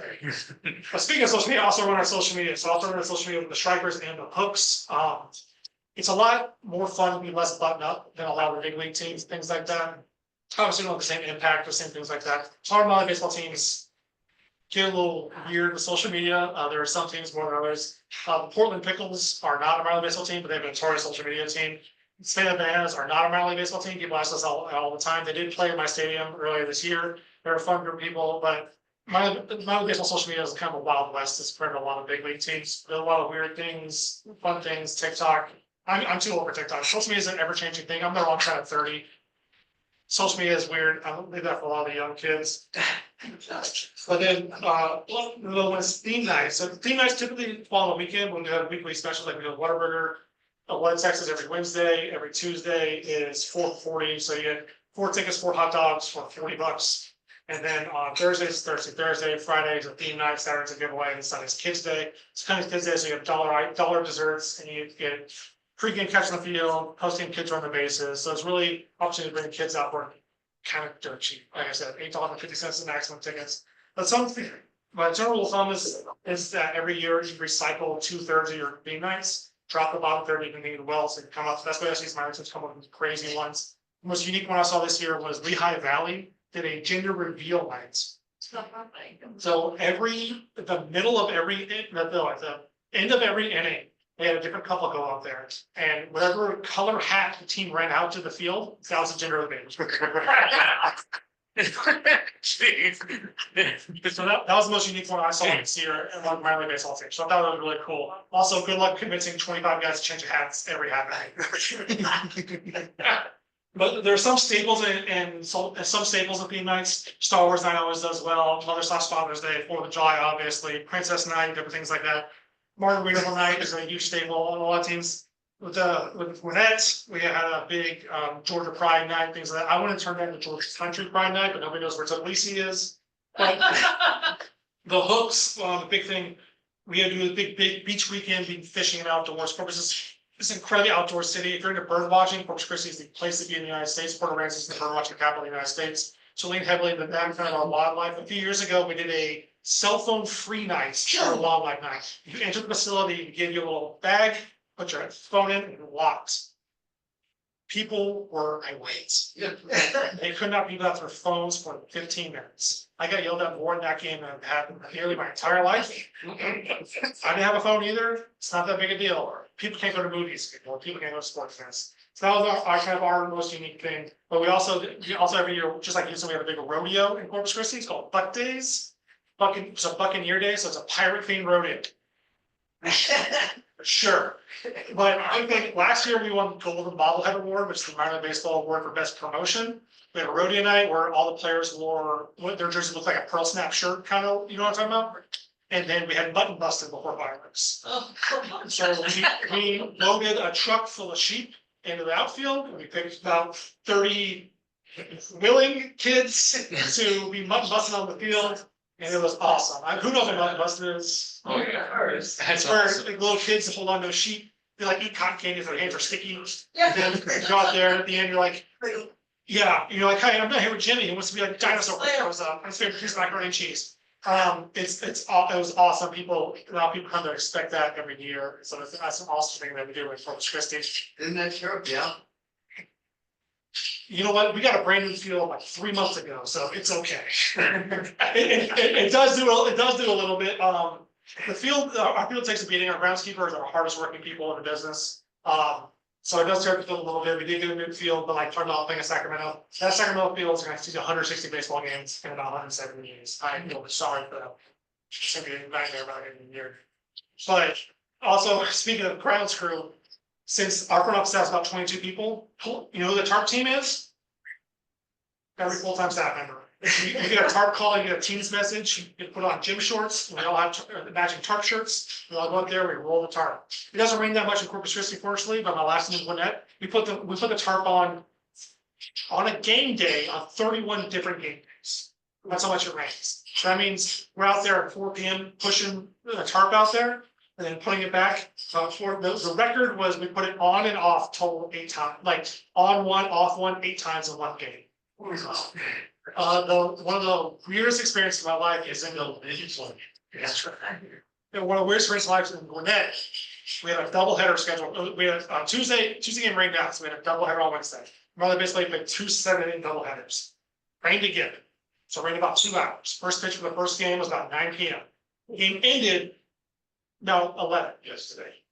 But speaking of social media, I also run our social media. So I also run our social media with the Strikers and the Hooks. It's a lot more fun to be less buttoned up than a lot of the big league teams, things like that. Obviously, don't have the same impact or same things like that. Our minor baseball teams get a little weird with social media. There are some teams more than others. The Portland Pickles are not a minor league baseball team, but they have a notorious social media team. Spain Bananas are not a minor league baseball team. People ask us all the time. They did play in my stadium earlier this year. They're a fun group of people, but minor league baseball social media is kind of a wild west. It's compared to a lot of big league teams. There's a lot of weird things, fun things, TikTok. I'm too old for TikTok. Social media is an ever-changing thing. I'm the wrong side of 30. Social media is weird. I don't leave that for a lot of the young kids. But then, when it's theme nights. So theme nights typically fall on the weekend when we have weekly specials, like we do Whataburger. What Texas every Wednesday, every Tuesday is $4.40. So you get 4 tickets, 4 hot dogs for $40. And then on Thursdays, it's Thursday, Friday is a theme night, Saturday's a giveaway, and Sunday's Kids Day. It's kind of Kids Day, so you have dollar desserts, and you get pre-game catch on the field, post-game kids run the bases. So it's really opportunity to bring kids out for kind of dirt cheap. Like I said, $8.50 the maximum tickets. But some my general rule of thumb is that every year you recycle 2/3 of your game nights, drop the bottom third, you can think of wells and come up. That's why I see my research come up with crazy ones. The most unique one I saw this year was Lehigh Valley did a gender reveal night. So the middle of every, the end of every inning, they had a different couple go out there. And whatever color hat the team ran out to the field, that was the gender of the baby. So that was the most unique one I saw this year in one minor league baseball team. So I thought that was really cool. Also, good luck convincing 25 guys to change hats every hat night. But there are some staples and some staples of theme nights. Star Wars night always does well. Mother's/Father's Day, 4th of July, obviously. Princess night, different things like that. Margaritaville night is a huge staple on a lot of teams. With Gwinnett, we had a big Georgia Pride night, things like that. I want to turn that into Georgia Country Pride night, but nobody knows where Tbilisi is. But the Hooks, the big thing, we had to do a big beach weekend, being fishing and outdoors. Corpus is this incredibly outdoor city. If you're into bird watching, Corpus Christi is the place to be in the United States. Port Aransas is the bird watching capital of the United States. So lean heavily into that kind of our wildlife. A few years ago, we did a cell phone free night for wildlife night. You enter the facility, we give you a little bag, put your phone in, and it locks. People were irate. They could not be without their phones for 15 minutes. I got yelled at more in that game than I've had nearly my entire life. I didn't have a phone either. It's not that big a deal. People can't go to movies anymore. People can't go to sports events. So that was our kind of our most unique thing. But we also every year, just like Houston, we have a big rodeo in Corpus Christi. It's called Buck Days. Buccaneer Day, so it's a pirate themed rodeo. Sure. But I think last year we won the Golden Bobblehead Award, which is the minor league baseball award for best promotion. We had a rodeo night where all the players wore their jerseys looked like a pearl snap shirt, kind of, you know what I'm talking about? And then we had mutton busted before fireworks. So we loaded a truck full of sheep into the outfield, and we picked about 30 willing kids to be mutton busted on the field. And it was awesome. Who knows what mutton busted is? Oh, yeah. It's where like, little kids hold on to a sheep. They like eat cotton candy, their hands are sticky. And then you go out there at the end, you're like, yeah, you're like, hey, I'm not here with Jimmy. He wants to be like a dinosaur. Shows up. His favorite piece of macaroni and cheese. It was awesome. People come to expect that every year. So that's an awesome thing that we do in Corpus Christi. Isn't that true? Yeah. You know what? We got a brand new field like 3 months ago, so it's okay. It does do a little bit. The field, our field takes a beating. Our groundskeepers are the hardest working people in the business. So it does hurt the field a little bit. We did get a new field, but like talking about playing in Sacramento, that Sacramento field is going to see 160 baseball games in about 170 games. I feel sorry for that. It's going to be a nightmare about it in a year. But also, speaking of grounds crew, since our front office has about 22 people, you know who the tarp team is? Every full-time staff member. You get a tarp call, you get a Teams message, you put on gym shorts, we all have matching tarp shirts. We all go out there, we roll the tarp. It doesn't rain that much in Corpus Christi, fortunately, but my last name is Gwinnett. We put the tarp on a game day on 31 different game days. That's how much it rains. So that means we're out there at 4 p.m. pushing the tarp out there and then putting it back. The record was we put it on and off total 8 times, like on one, off one, 8 times in one game. One of the weirdest experiences of my life is in the That's right. One of the weirdest experiences of my life is in Gwinnett. We had a doubleheader scheduled. We had Tuesday game rained out, so we had a doubleheader on Wednesday. Mother basically played 2 7-inning doubleheaders. Rained again. So it rained about 2 hours. First pitch for the first game was about 9 p.m. The game ended about 11 yesterday.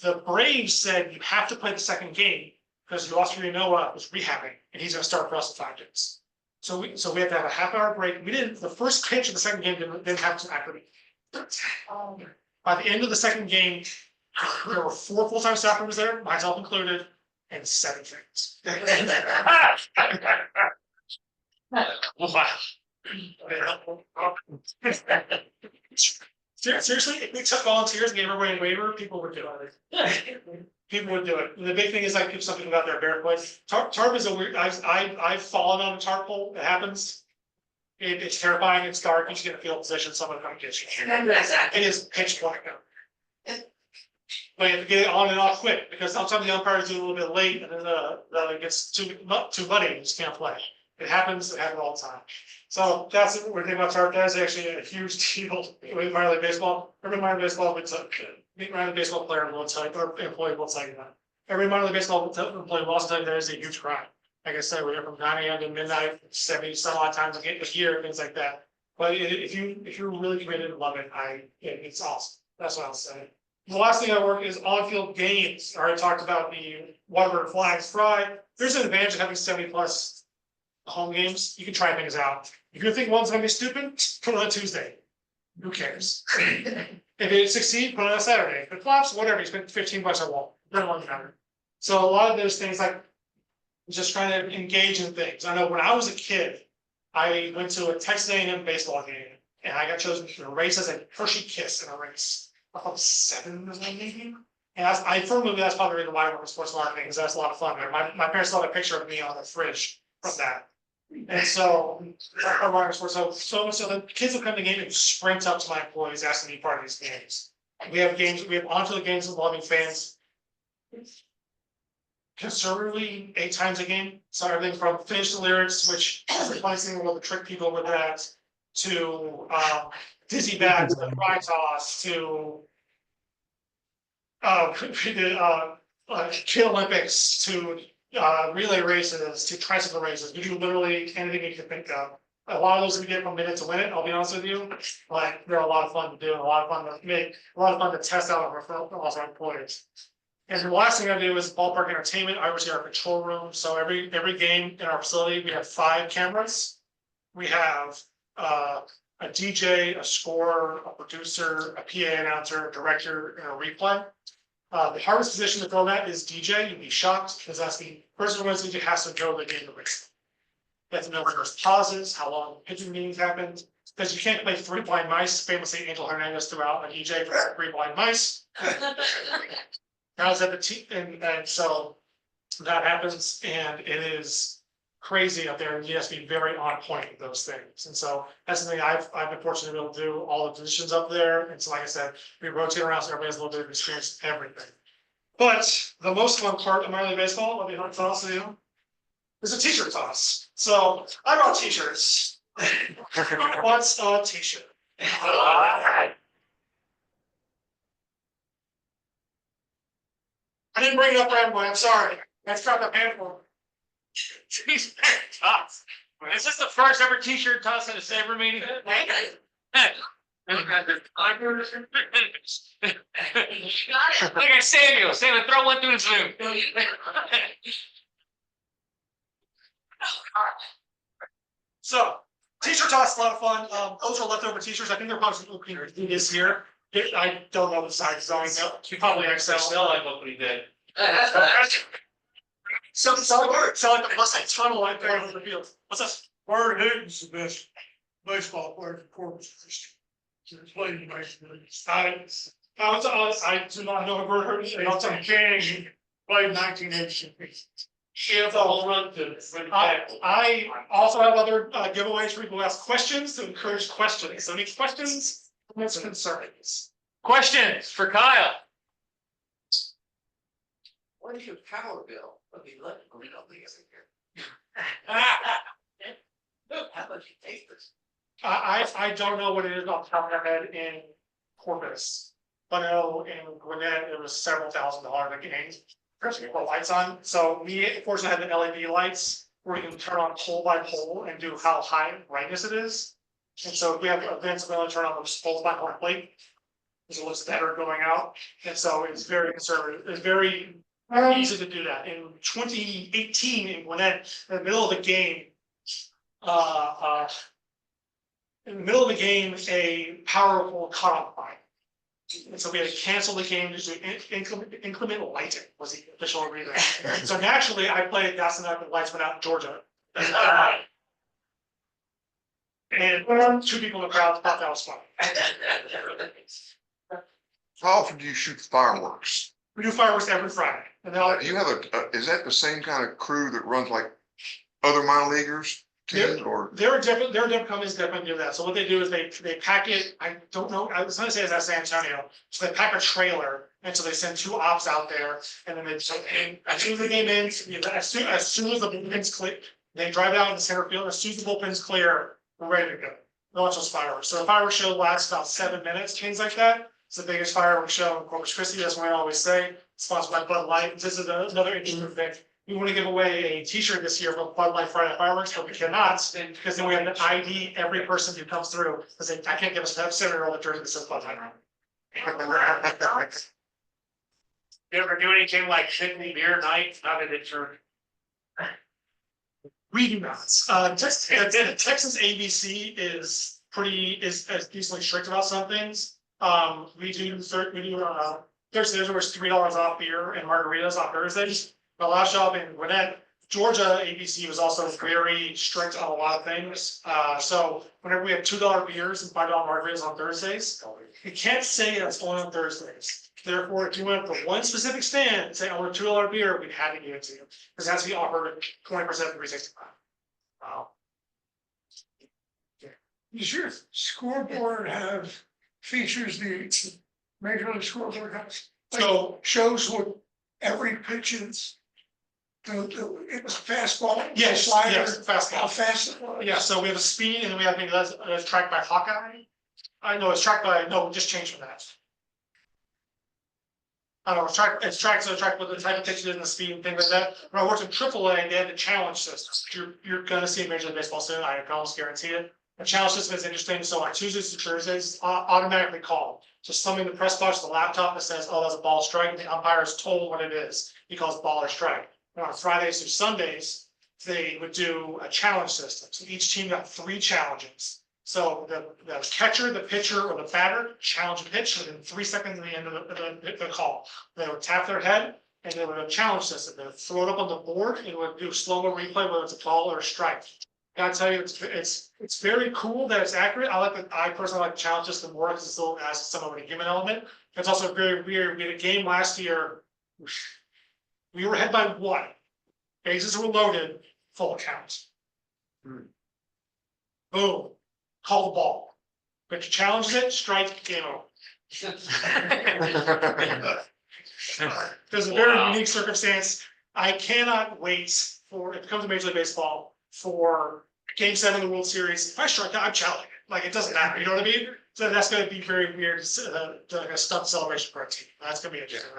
The Braves said you have to play the second game because Yossi Noah was rehabbing and he's going to start for us in 5 days. So we had to have a half-hour break. The first pitch of the second game didn't have to activate. By the end of the second game, there were 4 full-time staff members there, myself included, and 7 fans. Wow. Seriously, if we took volunteers and gave everybody a waiver, people would do it. People would do it. And the big thing is like some people out there barefoot. Tarp is a weird. I've fallen on a tarp pole. It happens. It's terrifying. It's dark. You just get a field position. Someone come get you. It is pitch black now. But you have to get it on and off quick because sometimes the umpires do a little bit late and then it gets too muddy and you just can't play. It happens all the time. So that's what we're thinking about start. That is actually a huge deal with minor league baseball. Every minor league baseball, minor league baseball player will tell you, or employee will tell you that. Every minor league baseball employee will also tell you that is a huge crime. Like I said, we're here from 9 a.m. to midnight, 70 some odd times a year, things like that. But if you're really committed and love it, it's awesome. That's what I'll say. The last thing I work is on-field games. I already talked about the Whataburger Flags Fry. There's an advantage of having 70+ home games. You can try things out. If you think one's gonna be stupid, put it on a Tuesday. Who cares? If it succeeds, put it on a Saturday. If it flops, whatever. You spend $15 a wall. Doesn't really matter. So a lot of those things, like just trying to engage in things. I know when I was a kid, I went to a Texas A&M baseball game, and I got chosen to race as a Hershey Kiss in a race. I was 7 or something, maybe. And I firmly believe that's probably the reason why I went to sports marketing, because that's a lot of fun. My parents saw a picture of me on the fridge from that. And so, so the kids will come to the game and sprint up to my employees asking me to be part of these games. We have onfield games involving fans. Conservatively 8 times a game. So everything from finish the lyrics, which is the funniest thing, we're able to trick people with that, to dizzy bats, to fry toss, to Kid Olympics, to relay races, to tricycle races. We do literally anything you can think of. A lot of those we get from Minute to Win It, I'll be honest with you. Like they're a lot of fun to do, a lot of fun to make, a lot of fun to test out of our employees. And the last thing I do is ballpark entertainment. I oversee our control room. So every game in our facility, we have 5 cameras. We have a DJ, a scorer, a producer, a PA announcer, a director, and a replay. The hardest position to fill that is DJ. You'd be shocked because that's the person who runs DJ has to know the game of baseball. You have to know when there's pauses, how long pitching meetings happened, because you can't play 3 blind mice. Famously, Angel Hernandez threw out an EJ for 3 blind mice. I was at the team, and so that happens, and it is crazy up there, and you have to be very on point with those things. And so that's something I've been fortunate to be able to do all the positions up there. And so, like I said, we rotate around so everybody has a little bit of experience in everything. But the most fun part of minor league baseball, let me toss to you, is a t-shirt toss. So I brought t-shirts. What's a t-shirt? I didn't bring it up right away, I'm sorry. That's got the handful. T-shirt toss. Is this the first ever t-shirt toss at a SABR meeting? Look at Samuel, throw one through the Zoom. So, t-shirt toss is a lot of fun. Those are leftover t-shirts. I think they're probably opening this year. I don't know the size. You probably XL. I'm opening that. So like the plus tunnel right there over the field. What's up? Bird Hooten's the best baseball player for Corpus Christi. He's played in the Major Leagues. I do not know a Bird Hooten. Not some king, played in 1986. If the whole run to I also have other giveaways for people who ask questions to encourage questions. So any questions, comments, concerns? Questions for Kyle. What is your power bill of the electrical company every year? How much you pay for this? I don't know what it is off the top of my head in Corpus, but I know in Gwinnett it was several $1,000s a game. Especially put lights on. So we fortunately have the LED lights where you can turn on pole by pole and do how high brightness it is. And so if we have events, we only turn on those poles by pole plate, because it looks better going out. And so it's very conservative. It's very easy to do that. In 2018 in Gwinnett, in the middle of the game, a power pole caught on fire. And so we had to cancel the game due to inclement lighting was the official reason. So naturally, I played That's Enough, the lights went out in Georgia. And 2 people in the crowd thought that was fun. How often do you shoot fireworks? We do fireworks every Friday. And Do you have is that the same kind of crew that runs like other minor leaguers? Or Their different companies definitely do that. So what they do is they pack it, I don't know, I was gonna say it's at San Antonio. So they pack a trailer, and so they send 2 ops out there, and then as soon as the game ends, as soon as the game ends, They drive out in the center field, as soon as the bullpen's clear, we're ready to go. Launch those fireworks. So the fireworks show lasts about 7 minutes, things like that. It's the biggest fireworks show in Corpus Christi, that's what I always say, sponsored by Bud Light. This is another interesting thing. We want to give away a t-shirt this year for Bud Light Friday fireworks, but we cannot, because then we have to ID every person who comes through, because I can't give a 7-year-old a jersey that says Bud Light. You ever do anything like Sydney beer night? How did it turn? We do not. Texas ABC is decently strict about some things. We do Thursdays where it's $3 off beer and margaritas on Thursdays. The last job in Gwinnett, Georgia, ABC was also very strict on a lot of things. So whenever we have $2 beers and $5 margaritas on Thursdays, you can't say it's only on Thursdays. Therefore, if you went for one specific stand and say, I want a $2 beer, we'd have to give it to you. Because it has to be offered at 20% 365. Wow. Does your scoreboard have features the Major League Scoreboard has? So Shows what every pitch is. It was fastball. yes, slider, yes, fastball. How fast it was. Yeah, so we have a speed and we have, that's tracked by Hawkeye. I know it's tracked by, no, we just changed from that. I don't know, it's tracked with the type of pitches and the speed and things like that. When I worked in AAA, they had the challenge system. You're gonna see Major League Baseball soon, I can almost guarantee it. The challenge system is interesting, so on Tuesdays to Thursdays, automatically called. So something in the press box, the laptop that says, oh, that's a ball strike, and the umpire is told what it is. He calls ball or strike. And on Fridays through Sundays, they would do a challenge system. So each team got 3 challenges. So the catcher, the pitcher, or the batter challenge a pitch within 3 seconds of the end of the call. They would tap their head and they would have a challenge system. They would throw it up on the board and it would do a slow-mo replay, whether it's a ball or a strike. Gotta tell you, it's very cool that it's accurate. I personally like the challenge system more because it still adds somewhat of a human element. It's also very weird. We had a game last year. We were ahead by 1. Bases were loaded, full count. Boom. Call the ball. Pitcher challenges it, strike, game over. There's a very unique circumstance. I cannot wait for, it becomes a Major League Baseball, for Game 7 of the World Series. If I strike out, I'm challenging it. Like, it doesn't matter, you know what I mean? So that's gonna be very weird, like a stunt celebration for a team. That's gonna be interesting.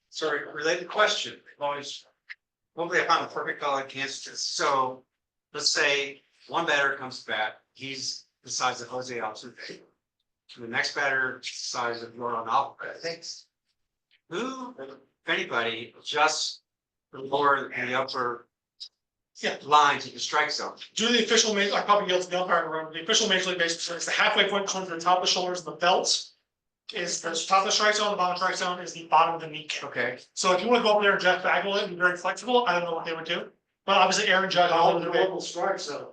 Sorry, related question. Hopefully I found the perfect call against this. So let's say one batter comes back, he's the size of Jose Altuve. The next batter is the size of Jordan Alvarez. Who, if anybody, adjusts the lower and the upper lines of the strike zone? Do the official, I probably yelled to the umpire in the room, the official Major League Baseball, it's the halfway point between the top of the shoulders and the belt. Is the top of the strike zone, the bottom of the strike zone is the bottom of the kneecap. Okay. So if you want to go up there and Jeff Bagwell it and be very flexible, I don't know what they would do. But obviously Aaron Judge, strike zone.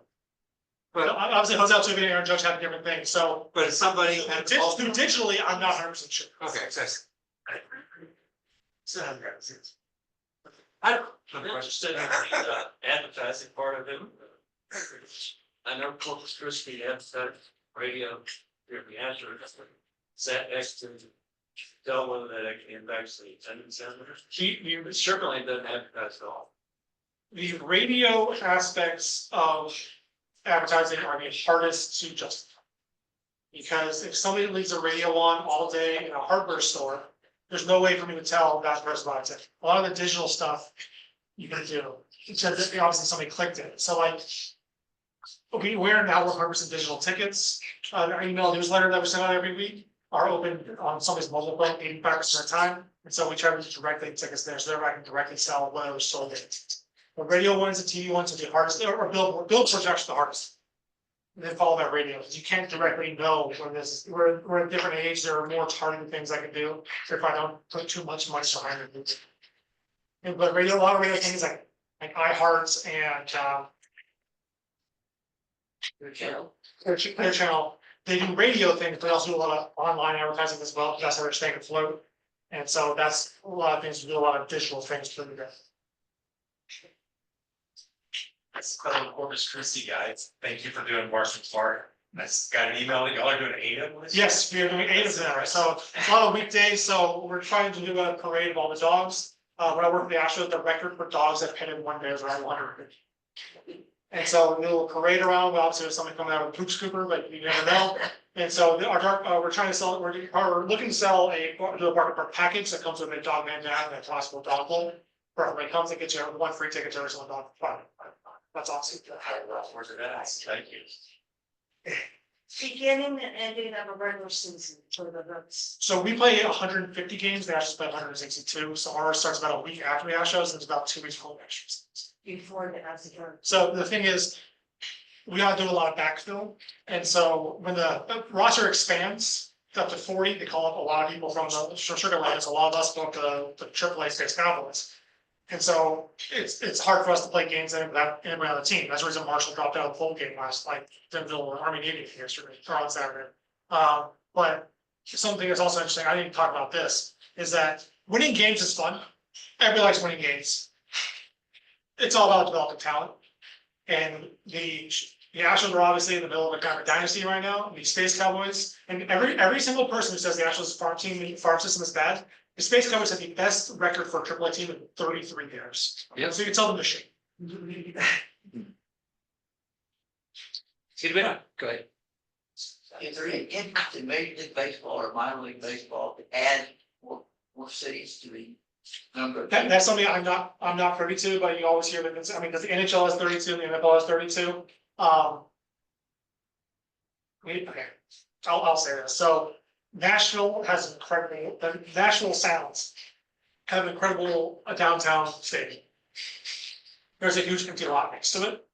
But obviously Jose Altuve and Aaron Judge have different things, so. if somebody had Digitally, I'm not 100% sure. Okay, that's. I'm interested in the advertising part of it. I know Corpus Christi has that radio, here the Astros, sat next to tell whether that actually impacts the attendance center. It certainly doesn't advertise at all. The radio aspects of advertising are the hardest to justify. Because if somebody leaves a radio on all day in a hardware store, there's no way for me to tell that person about it. A lot of the digital stuff you can do. It's just, obviously somebody clicked it. So like, we're now 100% digital tickets. Our email newsletter that we send out every week are open on somebody's mobile phone 85% of the time. And so we try to directly tickets there so that I can directly sell whatever sold it. The radio ones, the TV ones are the hardest, or billboards are actually the hardest. And then follow that radio, because you can't directly know when this, we're at a different age, there are more targeted things I can do, if I don't put too much money behind it. But radio, a lot of radio things like iHeart and their channel, they do radio things, but they also do a lot of online advertising as well, because that's how they're staying afloat. And so that's a lot of things, we do a lot of digital things for the day. Fellow Corpus Christi guys, thank you for doing Marshall Park. I got an email that y'all are doing 8 of them. Yes, we are doing 8 of them, so a lot of weekdays, so we're trying to do a parade of all the dogs. When I work for the Astros, the record for dogs that petted one day is around 100. And so we'll parade around, but obviously there's something coming out of a poop scooper, but you never know. And so we're trying to sell, we're looking to sell do a market per package that comes with a dog man down and a classical dog bowl. Where when it comes, it gets you one free ticket to every single dog. Fine. That's awesome. Where's it at? Thank you. Beginning and ending of a regular season for the Hooks. So we play 150 games, the Astros play 162, so ours starts about a week after the Astros, and it's about 2 weeks before the Astros. Before the Astros. So the thing is, we gotta do a lot of backfill, and so when the roster expands up to 40, they call up a lot of people from the Sugar Lands, a lot of us book the AAA Space Cowboys. And so it's hard for us to play games without anybody on the team. That's the reason Marshall dropped out of the full game last, like Denville Army Navy yesterday, or on Saturday. But something that's also interesting, I didn't talk about this, is that winning games is fun. Everybody likes winning games. It's all about developing talent. And the Astros are obviously in the middle of a kind of dynasty right now, the Space Cowboys, and every single person who says the Astros farm system is bad, the Space Cowboys have the best record for a AAA team in 33 years. Yep. So you can tell them to shake. Excuse me, go ahead. Is there any interest in Major League Baseball or minor league baseball to add more cities to the number of? That's something I'm not privy to, but you always hear that it's, I mean, because the NHL has 32, and the NFL has 32. Okay, I'll say this. So Nashville has incredible, the Nashville Sounds have an incredible downtown stadium. There's a huge empty lot next to it.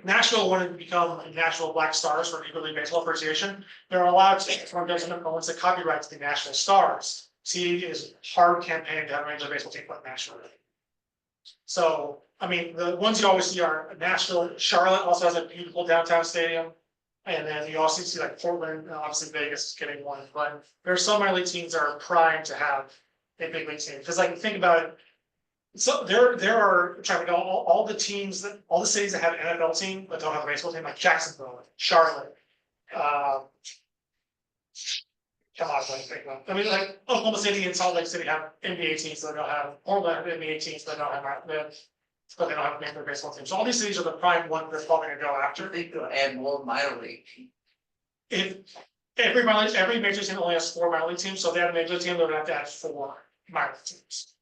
Nashville wanted to become Nashville Black Stars for Major League Baseball Association. They're allowed to, from government owns the copyright to the Nashville Stars. See, it is a hard campaign to have a Major League Baseball team like Nashville. So, I mean, the ones you always see are Nashville. Charlotte also has a beautiful downtown stadium. And then you also see like Portland, obviously Vegas is getting one, but there's some minor league teams that are primed to have a big league team. Because like, think about it. So there are trying to go all the teams that all the cities that have an NFL team but don't have a baseball team, like Jacksonville, Charlotte. Come on, I mean, like Oklahoma City and Salt Lake City have NBA teams that don't have Portland have NBA teams that don't have but they don't have a major baseball team. So all these cities are the prime ones they're probably gonna go after. I think they'll add more minor league teams. If every major team only has 4 minor league teams, so if they have a major league team, they're gonna have to add 4 minor league teams.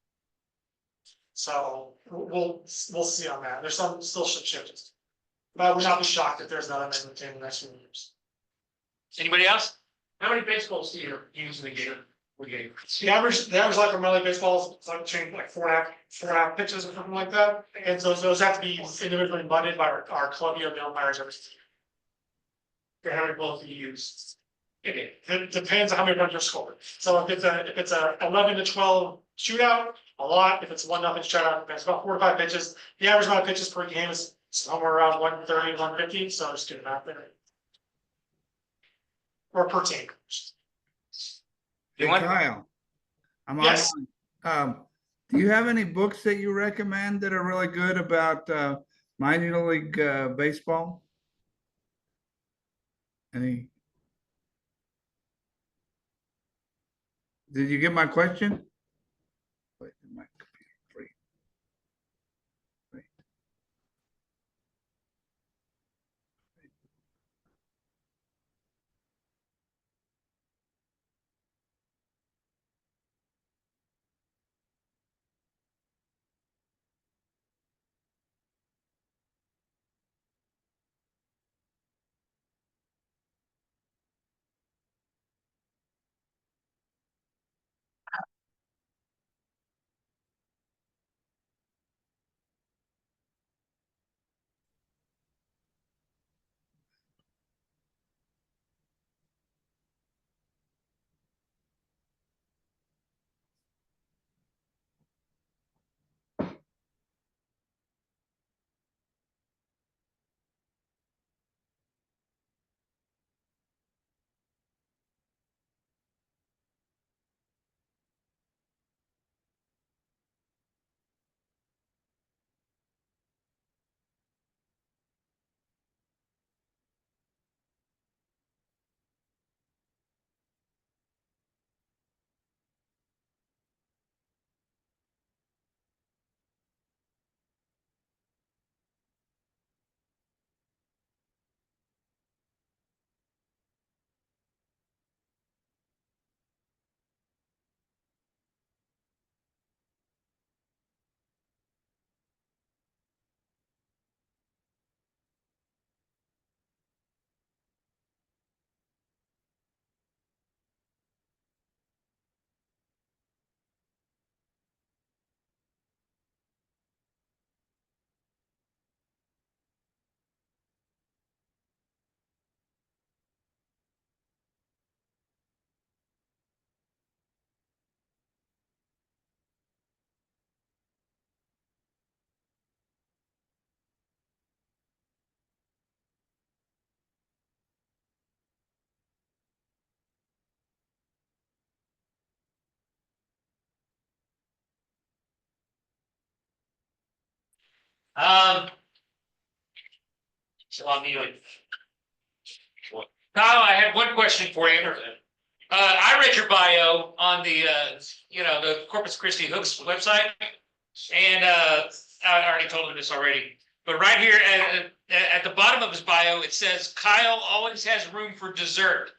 So we'll see on that. There's some still shifts. But I would not be shocked if there's another major league team in the next few years. Anybody else? How many baseballs do you use in a game? The average life for minor league baseball is like between like 4.5 pitches or something like that. And so those have to be individually butted by our club year umpires every season. How many balls do you use? It depends on how many runs you're scored. So if it's a 11 to 12 shootout, a lot. If it's 1-0 shutout, it's about 4 to 5 pitches. The average amount of pitches per game is somewhere around 130, 150. So just do the math there. Or per team. Hey, Kyle, I'm Yes. do you have any books that you recommend that are really good about minor league baseball? Any? Did you get my question? Wait, my computer free. Wait. So I'm muted. Kyle, I have one question for you. I read your bio on the, the Corpus Christi Hooks website. And, I already told him this already, but right here at the bottom of his bio, it says Kyle always has room for dessert.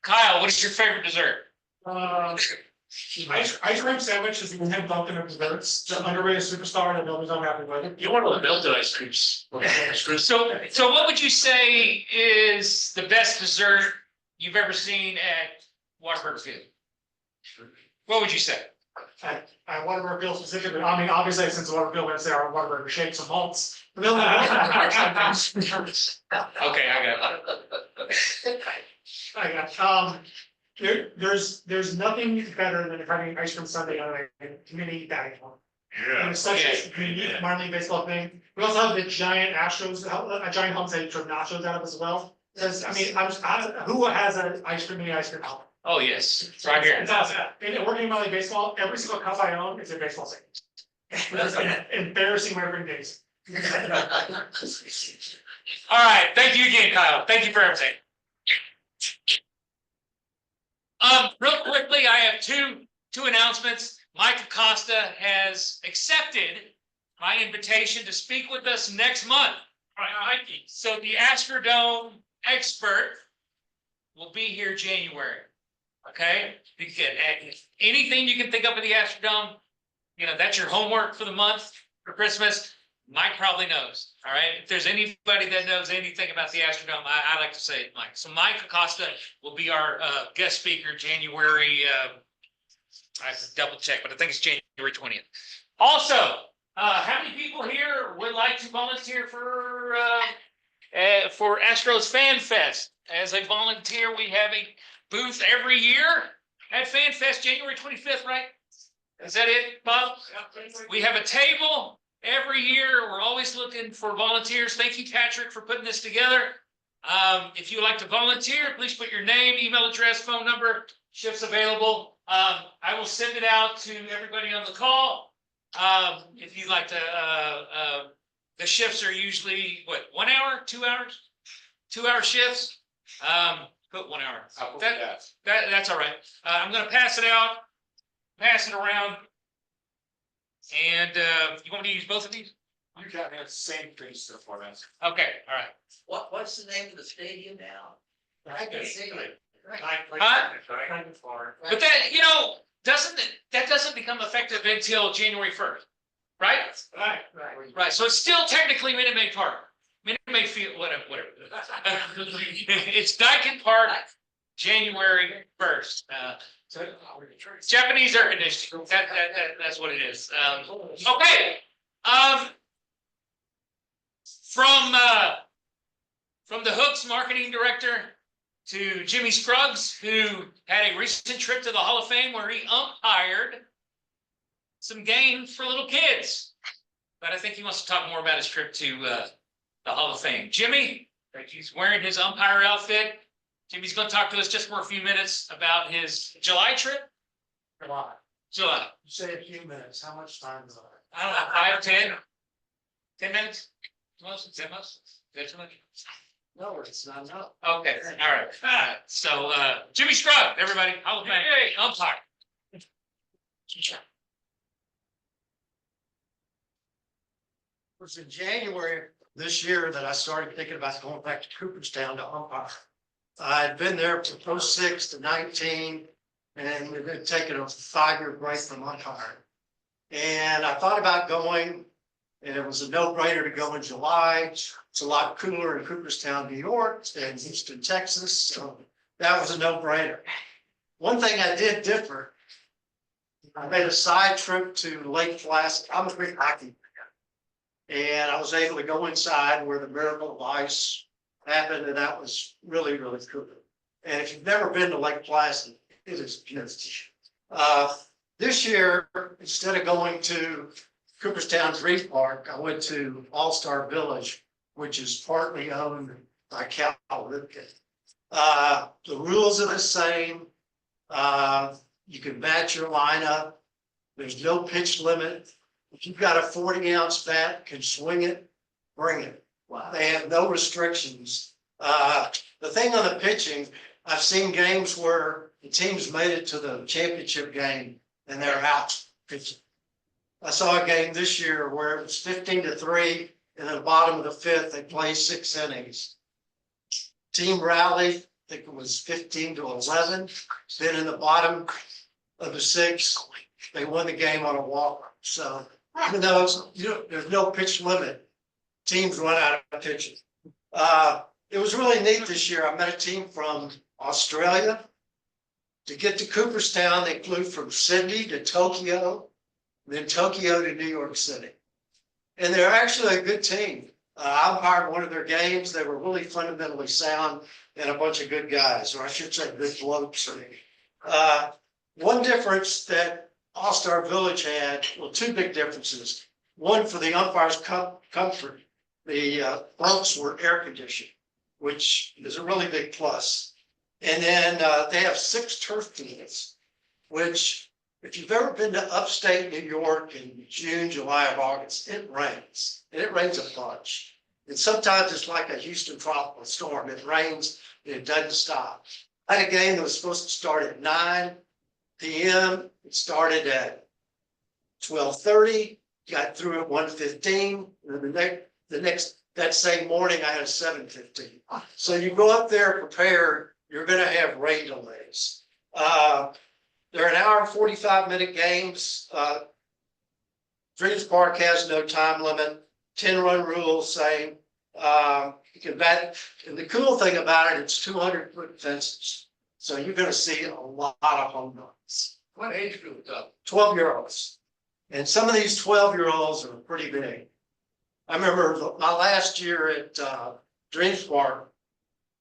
Kyle, what is your favorite dessert? Ice cream sandwich is the Tim Duncan of desserts, the underrated superstar that nobody's unhappy with. You want to melted ice creams. So what would you say is the best dessert you've ever seen at Waterford Field? What would you say? I Waterford Field specifically, I mean, obviously, since Waterford Field went there, our Waterford shakes and malts. Okay, I got it. I got, there's nothing better than having ice cream sundae on a community dining hall. And it's such a unique minor league baseball thing. We also have the giant Astros, a giant hump that you took nachos out of as well. Because, I mean, who has an ice cream hump? Oh, yes, it's right here. It's awesome. And working in minor league baseball, every single cup I own is a baseball thing. It's an embarrassing way to bring days. All right, thank you again, Kyle. Thank you for everything. Real quickly, I have two announcements. Mike Acosta has accepted my invitation to speak with us next month. So the Astrodome expert will be here January. Okay, anything you can think of at the Astrodome, that's your homework for the month for Christmas. Mike probably knows. All right, if there's anybody that knows anything about the Astrodome, I like to say it, Mike. So Mike Acosta will be our guest speaker January. I have to double check, but I think it's January 20th. Also, how many people here would like to volunteer for Astros Fanfest? As a volunteer, we have a booth every year at Fanfest, January 25th, right? Is that it, Bob? We have a table every year. We're always looking for volunteers. Thank you, Patrick, for putting this together. If you would like to volunteer, please put your name, email address, phone number, shifts available. I will send it out to everybody on the call. If you'd like to, the shifts are usually, 1 hour, 2 hours? 2 hour shifts? Put 1 hour. That's all right. I'm gonna pass it out, pass it around. And, you want me to use both of these? You got the same thing so far, man. Okay, all right. What's the name of the stadium now? I can see it. Huh? But that doesn't become effective until January 1st, right? Right, so it's still technically Minute Maid Park. Minute Maid Field, whatever. It's Daikin Park, January 1st. Japanese air conditioning, that's what it is. Okay. From the Hooks marketing director to Jimmy Scruggs, who had a recent trip to the Hall of Fame where he umpired some games for little kids. But I think he wants to talk more about his trip to the Hall of Fame. Jimmy, he's wearing his umpire outfit. Jimmy's going to talk to us just for a few minutes about his July trip. July. You say a few minutes, how much time is that? I don't know, 5, 10? 10 minutes? Most, 10 months? Is that too much? No, it's not enough. Okay, all right. So, Jimmy Scruggs, everybody, Hall of Fame, umpire. It was in January this year that I started thinking about going back to Cooperstown to umpire. I'd been there from 06 to 19, and we've been taking a 5-year break from umpiring. And I thought about going, and it was a no-brainer to go in July. It's a lot cooler in Cooperstown, New York, and Houston, Texas, so that was a no-brainer. One thing I did differ, I made a side trip to Lake Placid. I'm a big hockey fan, and I was able to go inside where the Miracle of Ice happened, and that was really, really cool. And if you've never been to Lake Placid, it is beautiful. This year, instead of going to Cooperstown's Reef Park, I went to All-Star Village, which is partly owned by Kyle Kamberbeek. The rules are the same. You can match your lineup. There's no pitch limit. If you've got a 40-ounce bat, can swing it, bring it. Wow. They have no restrictions. The thing on the pitching, I've seen games where the teams made it to the championship game and they're out pitching. I saw a game this year where it was 15-3, and at the bottom of the fifth, they played 6 innings. Team rallied, I think it was 15-11. Then in the bottom of the 6th, they won the game on a walk. So even though there's no pitch limit, teams run out of pitching. It was really neat this year. I met a team from Australia. To get to Cooperstown, they flew from Sydney to Tokyo, then Tokyo to New York City. And they're actually a good team. I umpired one of their games. They were really fundamentally sound and a bunch of good guys, or I should say good blokes. One difference that All-Star Village had, well, 2 big differences. One, for the umpires' comfort, the bunks were air conditioned, which is a really big plus. And then they have 6 turf fields, which if you've ever been to upstate New York in June, July, or August, it rains. And it rains a bunch. And sometimes it's like a Houston tropical storm. It rains and it doesn't stop. I had a game that was supposed to start at 9 p.m. It started at 12:30, got through at 1:15. And that same morning, I had a 7:15. So you go up there prepared, you're going to have rain delays. They're an hour and 45-minute games. Dreams Park has no time limit. 10-run rule, same. You can bet, and the cool thing about it, it's 200-foot fences. So you're going to see a lot of home runs. What age group though? 12-year-olds. And some of these 12-year-olds are pretty big. I remember my last year at Dreams Park,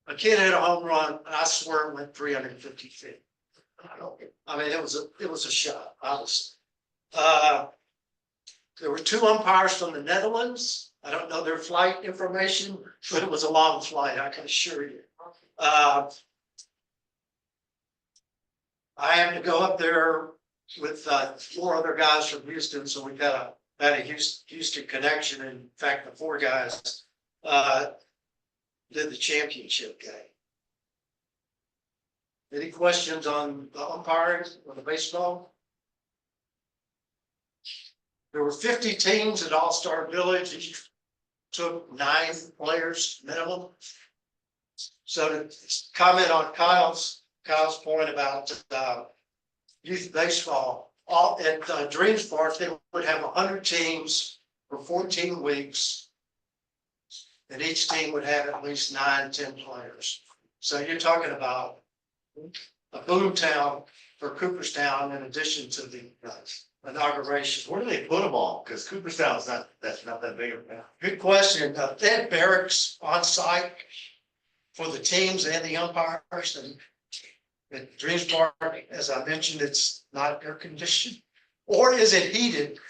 a kid hit a home run, and I swear it went 350 feet. I mean, it was a shot, obviously. There were 2 umpires from the Netherlands. I don't know their flight information, but it was a long flight, I can assure you. I happened to go up there with 4 other guys from Houston, so we had a Houston connection. In fact, the 4 guys did the championship game. Any questions on the umpiring or the baseball? There were 50 teams at All-Star Village. Each took 9 players minimum. So to comment on Kyle's point about youth baseball, at Dreams Park, they would have 100 teams for 14 weeks. And each team would have at least 9, 10 players. So you're talking about a boom town for Cooperstown in addition to the inauguration. Where do they put them all? Because Cooperstown's that's not that big of a town. Good question. They had barracks on site for the teams and the umpires. And at Dreams Park, as I mentioned, it's not air conditioned. Or is it heated?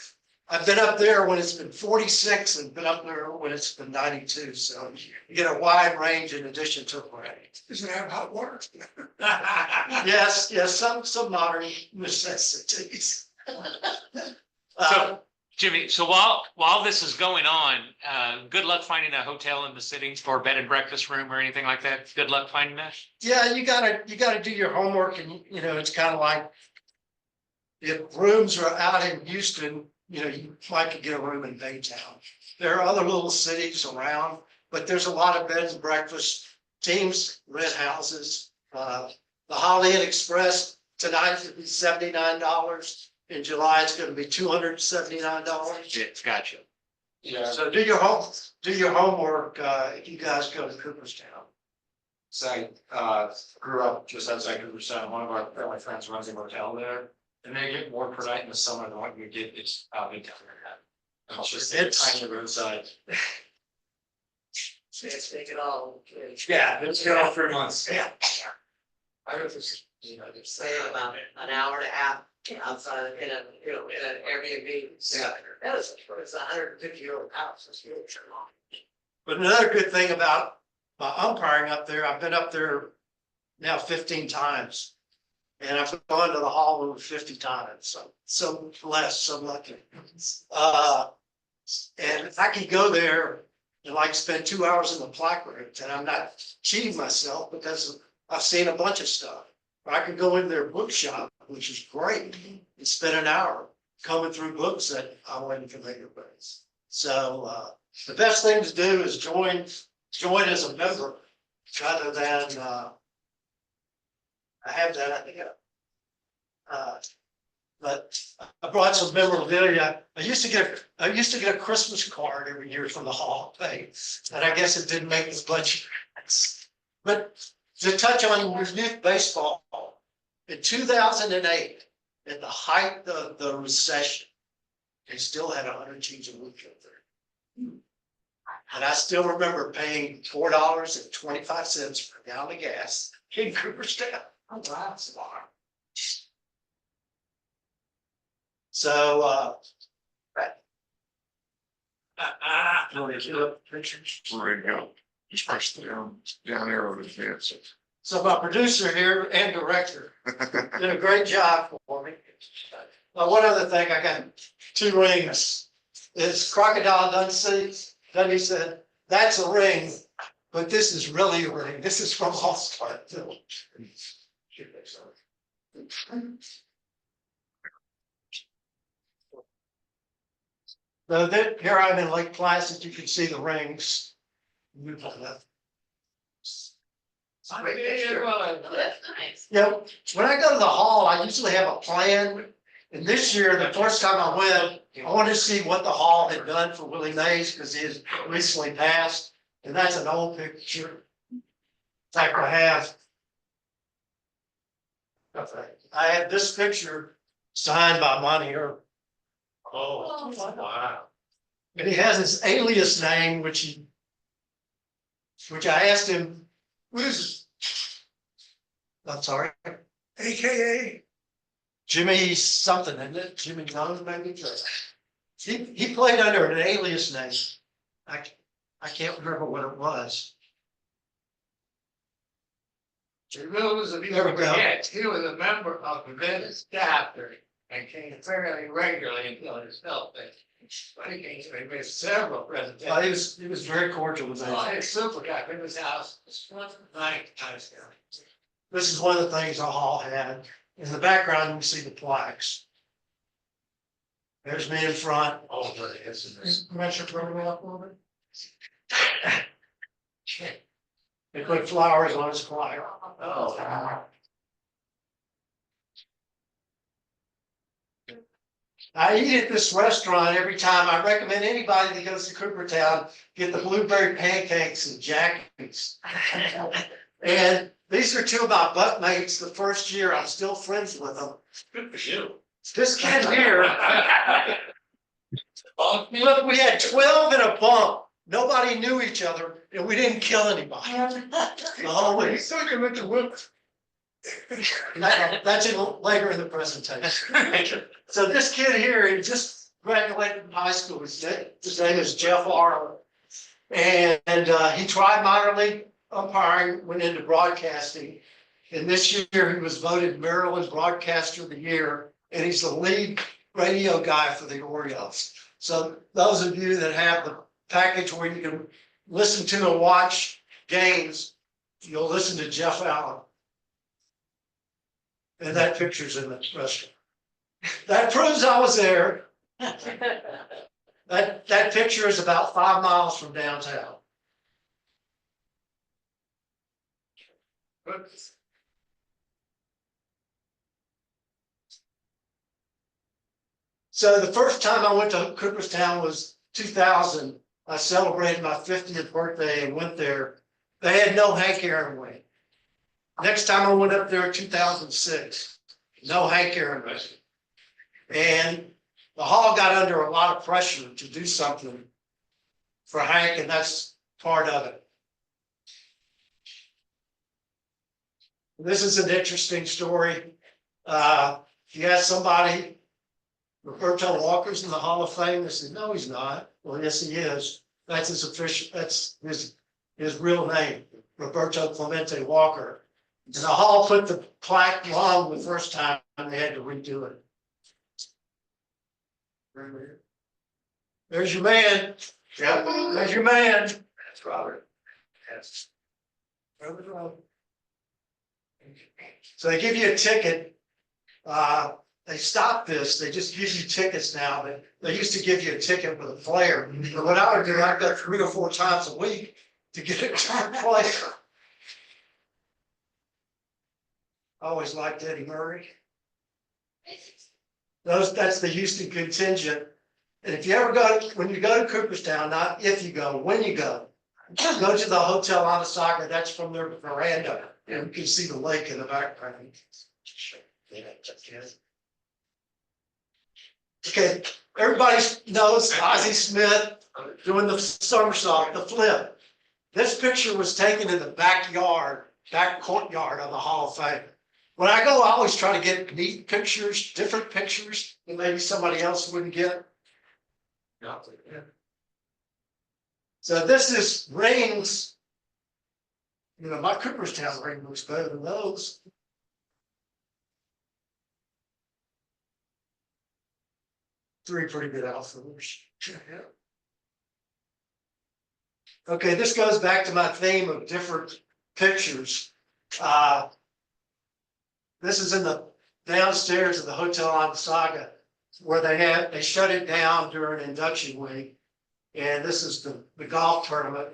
I've been up there when it's been 46 and been up there when it's been 92. So you get a wide range in addition to rain. Does it have hot water? Yes, some modern necessities. So, Jimmy, so while this is going on, good luck finding a hotel in the city for a bed and breakfast room or anything like that. Good luck finding that. Yeah, you gotta do your homework, and it's kind of like if rooms are out in Houston, you might could get a room in Baytown. There are other little cities around, but there's a lot of beds and breakfast. Teams rent houses. The Holiday Inn Express tonight would be $79. In July, it's going to be $279. Yeah, gotcha. Yeah. So do your homework if you guys go to Cooperstown. So grew up just outside Cooperstown. One of our family friends runs a motel there, and they get more per night in the summer than what you get is midtown. It's just It's- tiny roadside. Let's take it all. Yeah, it's been all 3 months. Yeah. I was just, say about an hour and a half outside in an Airbnb. Yeah. It's a 150-year-old house. It's really long. But another good thing about my umpiring up there, I've been up there now 15 times. And I've gone to the hall over 50 times, so blessed, so lucky. And I can go there and like spend 2 hours in the plaque rooms, and I'm not cheating myself because I've seen a bunch of stuff. Or I could go in their bookshop, which is great, and spend an hour coming through books that I wasn't familiar with. So the best thing to do is join as a member rather than I have that, I think. But I brought some memorabilia. I used to get a Christmas card every year from the Hall of Fame, and I guess it didn't make as much. But to touch on youth baseball, in 2008, at the height of the recession, they still had 100 teams a week up there. And I still remember paying $4.25 for a gallon of gas in Cooperstown. Oh, wow. So, pictures. Ready to go. Just press the down arrow to advance it. So my producer here and director did a great job for me. One other thing, I got 2 rings. It's Crocodile Dundee said, that's a ring, but this is really a ring. This is from All-Star. So here I'm in Lake Placid, you can see the rings. Yeah, when I go to the hall, I usually have a plan. And this year, the first time I went, I wanted to see what the hall had done for Willie Mays because he had recently passed. And that's an old picture. Like I have this picture signed by Monty Earl. Oh, wow. And he has his alias name, which I asked him, what is it? I'm sorry. AKA Jimmy something, isn't it? Jimmy Jones, maybe? He played under an alias name. I can't remember what it was. If you ever forget, he was a member of the Venice staff and came fairly regularly until his health. But he came, he made several presentations. He was very cordial with Oh, me. he's super guy, in his house. Nice. This is one of the things the hall had. In the background, you can see the plaques. There's me in front. Oh, but it's. Measure program up a little bit. They put flowers on his plaque. Oh. I eat at this restaurant every time. I recommend anybody that goes to Cooperstown get the blueberry pancakes and jackies. And these are 2 of my buttmates. The first year, I'm still friends with them. Good for you. This kid here. Look, we had 12 in a bump. Nobody knew each other, and we didn't kill anybody. The whole way. So you went to whip. That's later in the presentation. So this kid here, he just graduated from high school. His name is Jeff Arnold. And he tried minor league umpiring, went into broadcasting. And this year he was voted Maryland Broadcaster of the Year. And he's the lead radio guy for the Orioles. So those of you that have the package where you can listen to and watch games, you'll listen to Jeff Allen. And that picture's in the restaurant. That proves I was there. That picture is about 5 miles from downtown. So the first time I went to Cooperstown was 2000. I celebrated my 50th birthday and went there. They had no Hank Aaron wing. Next time I went up there in 2006, no Hank Aaron wing. And the hall got under a lot of pressure to do something for Hank, and that's part of it. This is an interesting story. You ask somebody, Roberto Walker's in the Hall of Fame. They said, no, he's not. Well, yes, he is. That's his official, that's his real name, Roberto Clemente Walker. And the Hall put the plaque wrong the first time and they had to redo it. There's your man. Yep, there's your man. That's Robert. Yes. So they give you a ticket. They stopped this. They just give you tickets now. But they used to give you a ticket with a flare. But what I would do, I'd go 3 or 4 times a week to get a flare. I always liked Eddie Murray. That's the Houston contingent. And if you ever when you go to Cooperstown, not if you go, when you go to the Hotel Anasaga, that's from their veranda. And you can see the lake in the background. Okay, everybody knows Ozzie Smith doing the somersault, the flip. This picture was taken in the back courtyard of the Hall of Fame. When I go, I always try to get neat pictures, different pictures that maybe somebody else wouldn't get. So this is rings. You know, my Cooperstown ring looks better than those. Three pretty good outfielders. Okay, this goes back to my theme of different pictures. This is in the downstairs of the Hotel Anasaga, where they shut it down during induction week. And this is the golf tournament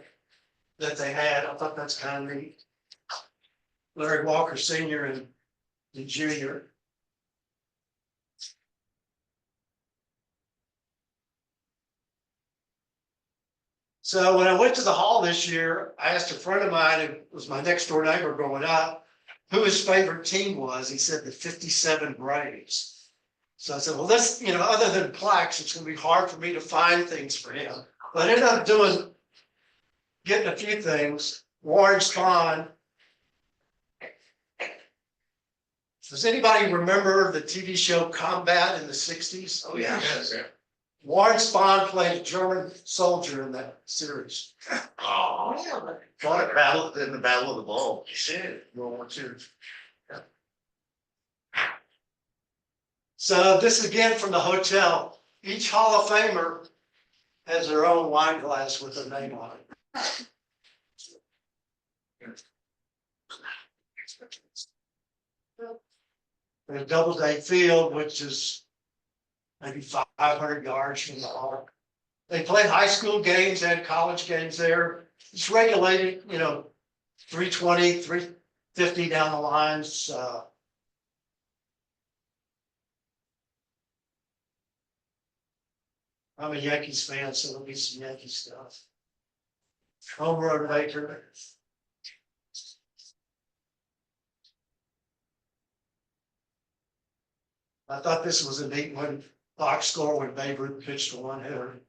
that they had. I thought that's kind of neat. Larry Walker Sr. and Jr. So when I went to the Hall this year, I asked a friend of mine who was my next door neighbor growing up, who his favorite team was. He said the 57 Braves. So I said, well, this, other than plaques, it's going to be hard for me to find things for him. But I ended up getting a few things. Warren Spahn. Does anybody remember the TV show Combat in the 60s? Oh, yeah. Yes, yeah. Warren Spahn played a German soldier in that series. Oh, fought in the Battle of the Bulge. He did. World War II. Yeah. So this is again from the hotel. Each Hall of Famer has their own wine glass with their name on it. There's Doubleday Field, which is maybe 500 yards from the hall. They play high school games and college games there. It's regulated, 320, 350 down the lines. I'm a Yankees fan, so there'll be some Yankee stuff. Home run maker. I thought this was a neat one. Box score when Babe Ruth pitched a one-hitter.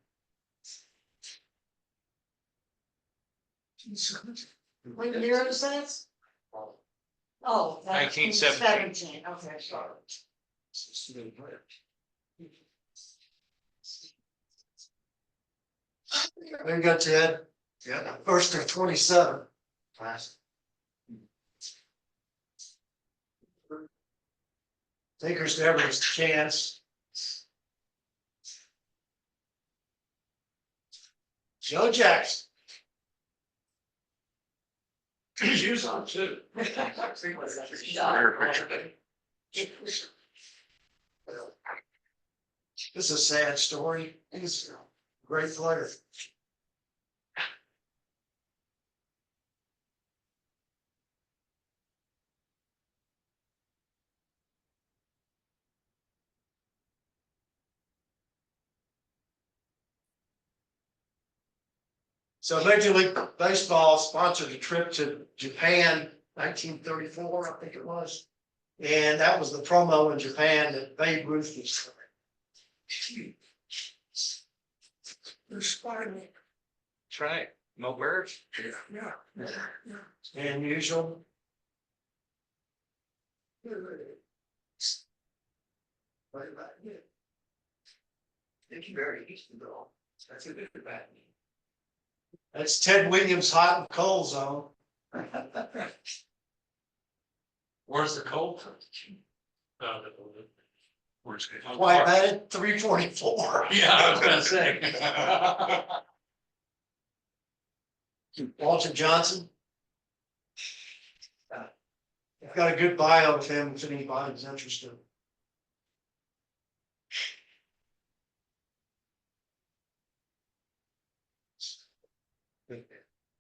What year is that? Oh. 1917. Okay, sorry. There you go, Ted. Yeah. First of 27. Classic. Takers to every chance. Joe Jackson. Shoes on too. This is a sad story. He's a great player. So Major League Baseball sponsored a trip to Japan, 1934, I think it was. And that was the promo in Japan that Babe Ruth was doing. That's right. Mo Birds. Yeah. And usual. Thank you very Houston, Bill. That's a good bad. That's Ted Williams' hot and cold zone. Where's the cold? Where's it? Why batted 344. Yeah, I was gonna say. Walter Johnson. I've got a good bio of him if anybody's interested.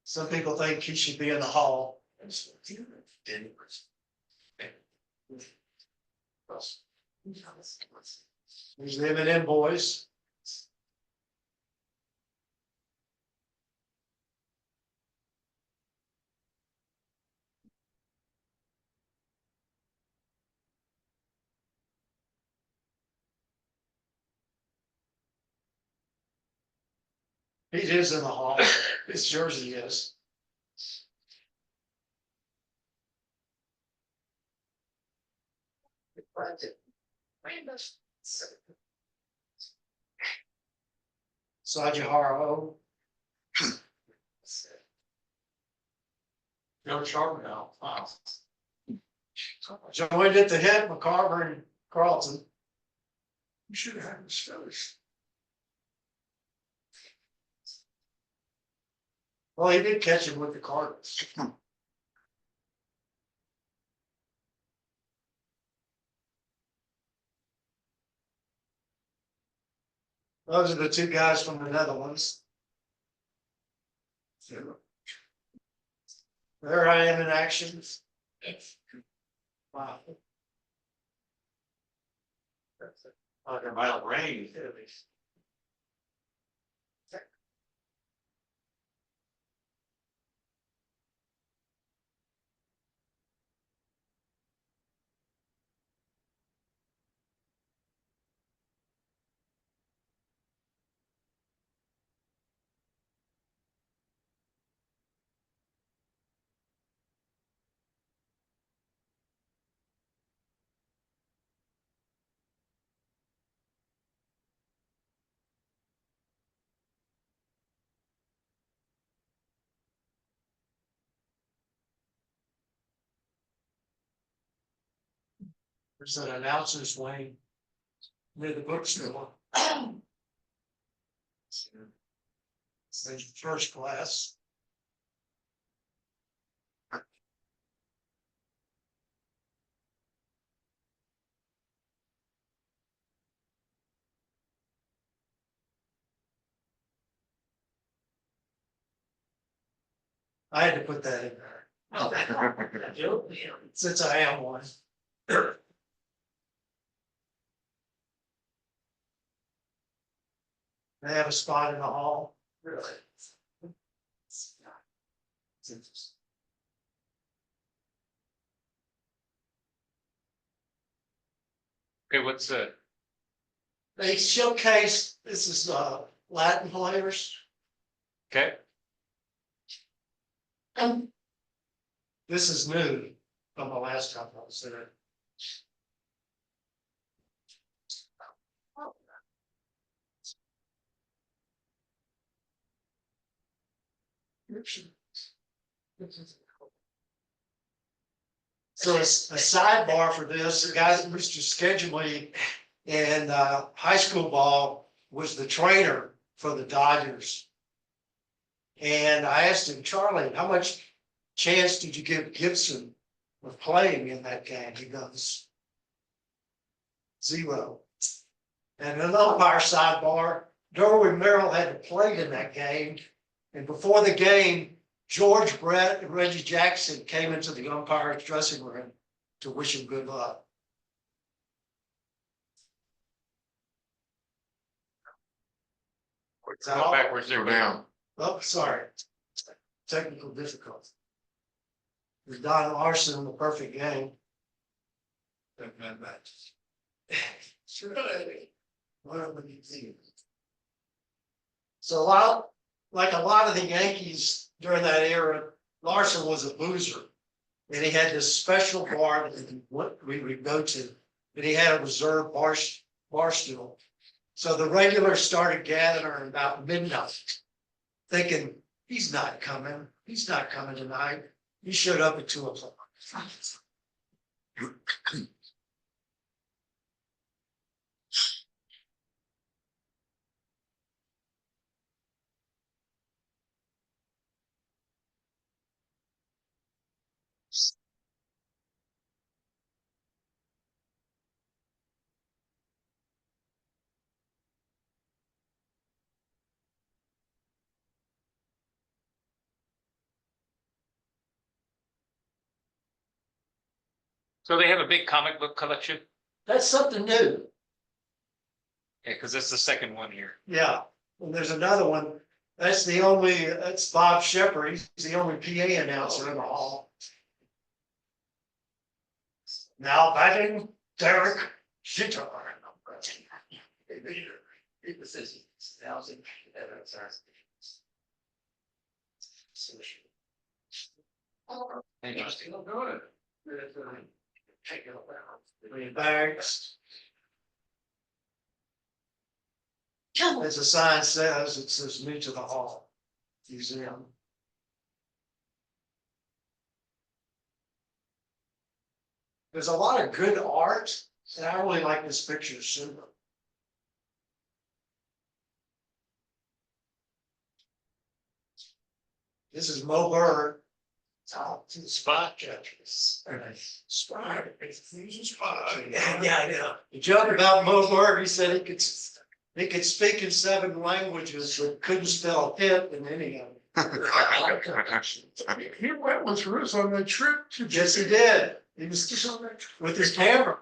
Some people think he should be in the hall. There's the M&M boys. He is in the hall. His jersey is. Sajihara. Joe Sharp now. Wow. Joined at the hit, McCarver and Carlton. You should have had this finish. Well, he did catch him with the Cardinals. Those are the two guys from the Netherlands. There I am in action. Wow. Like a violent rain. There's an announcer's wing near the bookstore. It's first class. I had to put that in there. Since I am one. They have a spot in the hall. Really? It's interesting. Okay, what's that? They showcase, this is Latin players. Okay, This is new from the last time I was there. So it's a sidebar for this, the guy that used to schedule me in high school ball was the trainer for the Dodgers. And I asked him, Charlie, how much chance did you give Gibson of playing in that game? He goes, 0. And an umpire sidebar, Daugrid Merrill had played in that game. And before the game, George Brett and Reggie Jackson came into the umpire's dressing room to wish him good luck. go backwards there. Go down. Oh, sorry. Technical difficulty. There's Don Larson, the perfect game. So like a lot of the Yankees during that era, Larson was a boozer. And he had this special bar that we would go to, and he had a reserve bar stool. So the regulars started gathering about midnight, thinking, he's not coming tonight. He showed up at 2:00. So they have a big comic book collection? That's something new. Yeah, because that's the second one here. Yeah, and there's another one. That's Bob Shepherd. He's the only PA announcer in the hall. Now batting, Derek Jeter. Interesting. Good. Banks. As the sign says, it says new to the hall museum. There's a lot of good art, and I really like this picture super. This is Mo Bird. Top to the spot judges. Spot, he's a spot. Yeah, I know. The joke about Mo Bird, he said he could speak in 7 languages, but couldn't spell hit in any of them. He went with Ruth on the trip to. Yes, he did. He was just on that with his camera.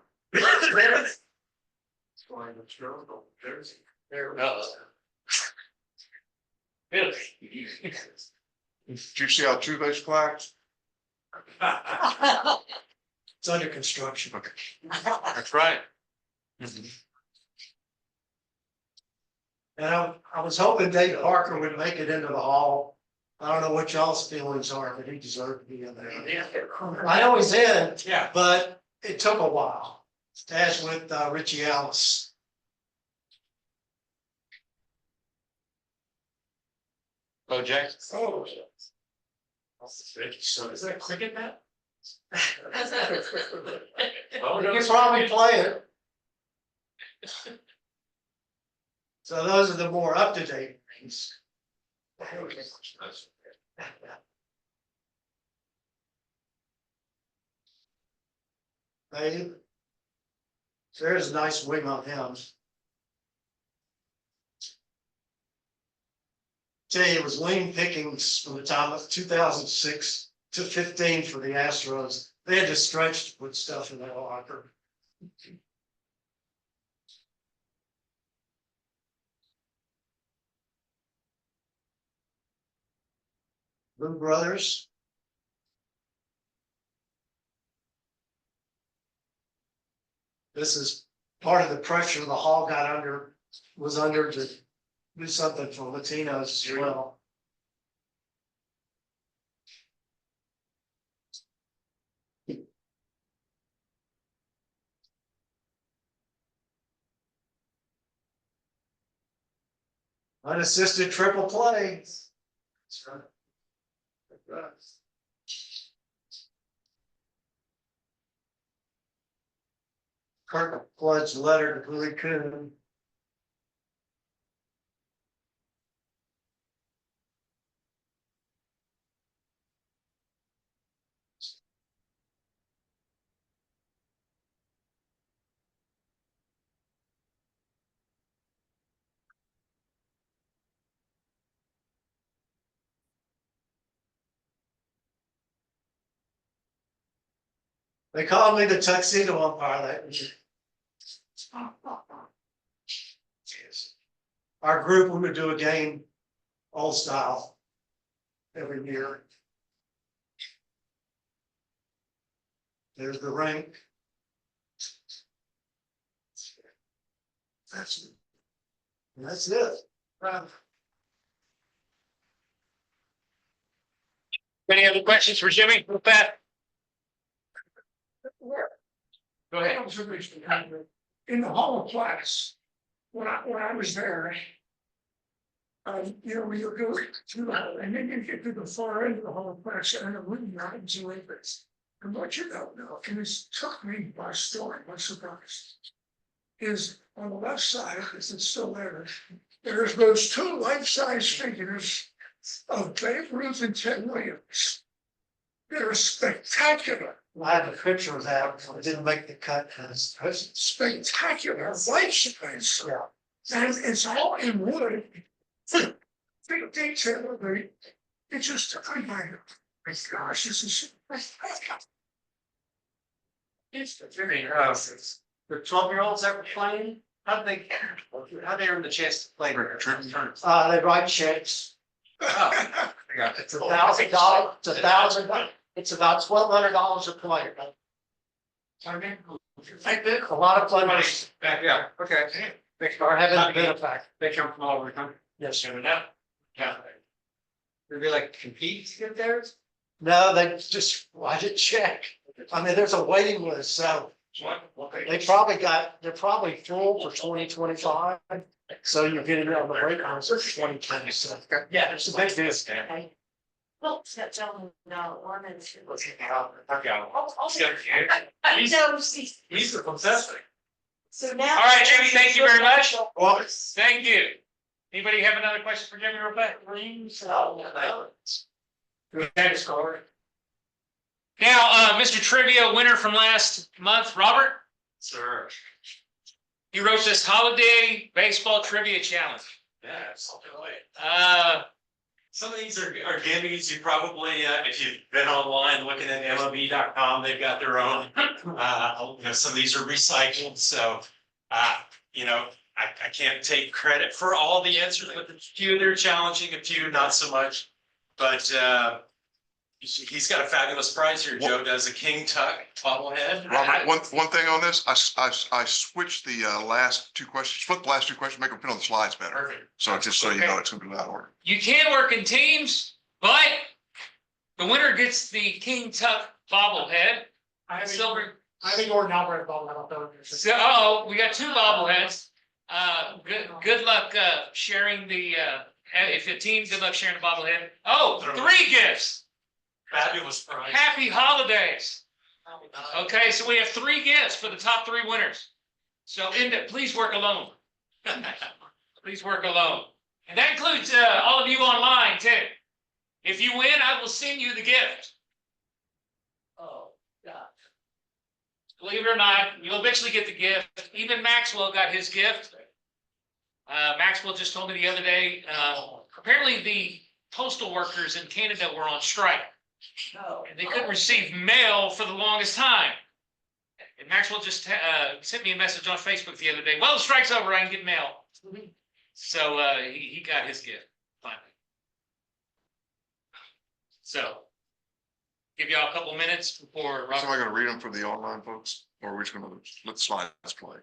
Really? Did you see how two-base flags? It's under construction. Okay. That's right. And I was hoping Dave Parker would make it into the hall. I don't know what y'all's feelings are, but he deserved to be in there. I know he's in, Yeah. but it took a while, as with Richie Alice. Bo Jackson. Oh. So is that cricket bat? You can probably play it. So those are the more up-to-date things. Hey, there's a nice wing on him. Tell you, it was lean pickings from the time of 2006 to 15 for the Astros. They had to stretch to put stuff in that locker. Blue Brothers. This is part of the pressure the hall was under to do something for Latinos as well. Unassisted triple play. That's right. Kirk Flood's letter to Billy Coon. They called me the tuxedo umpire that year. Our group, we would do a game, old style, every year. There's the rink. That's it. Any other questions for Jimmy with that? Go ahead. Observation. In the hall of class, when I was there. You know, you go through the hall and then you get to the far end of the hall of class and the wooden lines and railings. And what you don't know, and it took me by storm, by surprise, is on the left side, is it still there? There's those two life-size figures of Babe Ruth and Ted Williams. They're spectacular. I have a picture of that, it didn't make the cut, because Spectacular life size. And it's all in wood. Big detail of it. It's just, I my gosh, this is. It's very interesting. The 12-year-olds ever playing, how'd they earn the chance to play? they write checks. It's $1,000, it's about $1,200 a player. A lot of players Yeah, okay. are having a benefit. They come from all over the country. Yes, sir. Yeah. Do they like compete to get theirs? No, they just write a check. I mean, there's a waiting list, so they're probably full for 2025. So you're getting on the break list for 2020. So yeah, it's a big deal. Well, that gentleman, no, one and two. I've got He's the fantastic. So now. All right, Jimmy, thank you very much. Well, Thank you. Anybody have another question for Jimmy real quick? Now, Mr. Trivia winner from last month, Robert, Sir. he wrote this holiday baseball trivia challenge. Yeah, absolutely. Uh, Some of these are gimmies. You probably, if you've been online looking at MLB.com, they've got their own. Some of these are recycled, so I can't take credit for all the answers, but a few that are challenging, a few not so much. But he's got a fabulous prize here. Joe does a King Tuck bobblehead. Robert, one thing on this, I switched the last two questions, flip the last two questions, make them fit on the slides better. Perfect. So just so you know, it's gonna be that order. you can work in teams, but the winner gets the King Tuck bobblehead. I have Silver. I think Gordon Albert ball, I don't know. So, we got two bobbleheads. Good luck sharing the. If the team, good luck sharing the bobblehead. Oh, 3 gifts. Fabulous prize. Happy holidays. Okay, so we have 3 gifts for the top 3 winners. So please work alone. Please work alone. And that includes all of you online too. If you win, I will send you the gift. Oh, God. Believe it or not, you'll eventually get the gift. Even Maxwell got his gift. Maxwell just told me the other day, apparently the postal workers in Canada were on strike. No. And they couldn't receive mail for the longest time. And Maxwell just sent me a message on Facebook the other day. Well, the strike's over, I can get mail. So he got his gift finally. So give y'all a couple minutes before So am I Robert. gonna read them for the online folks, or are we just gonna let the slides play?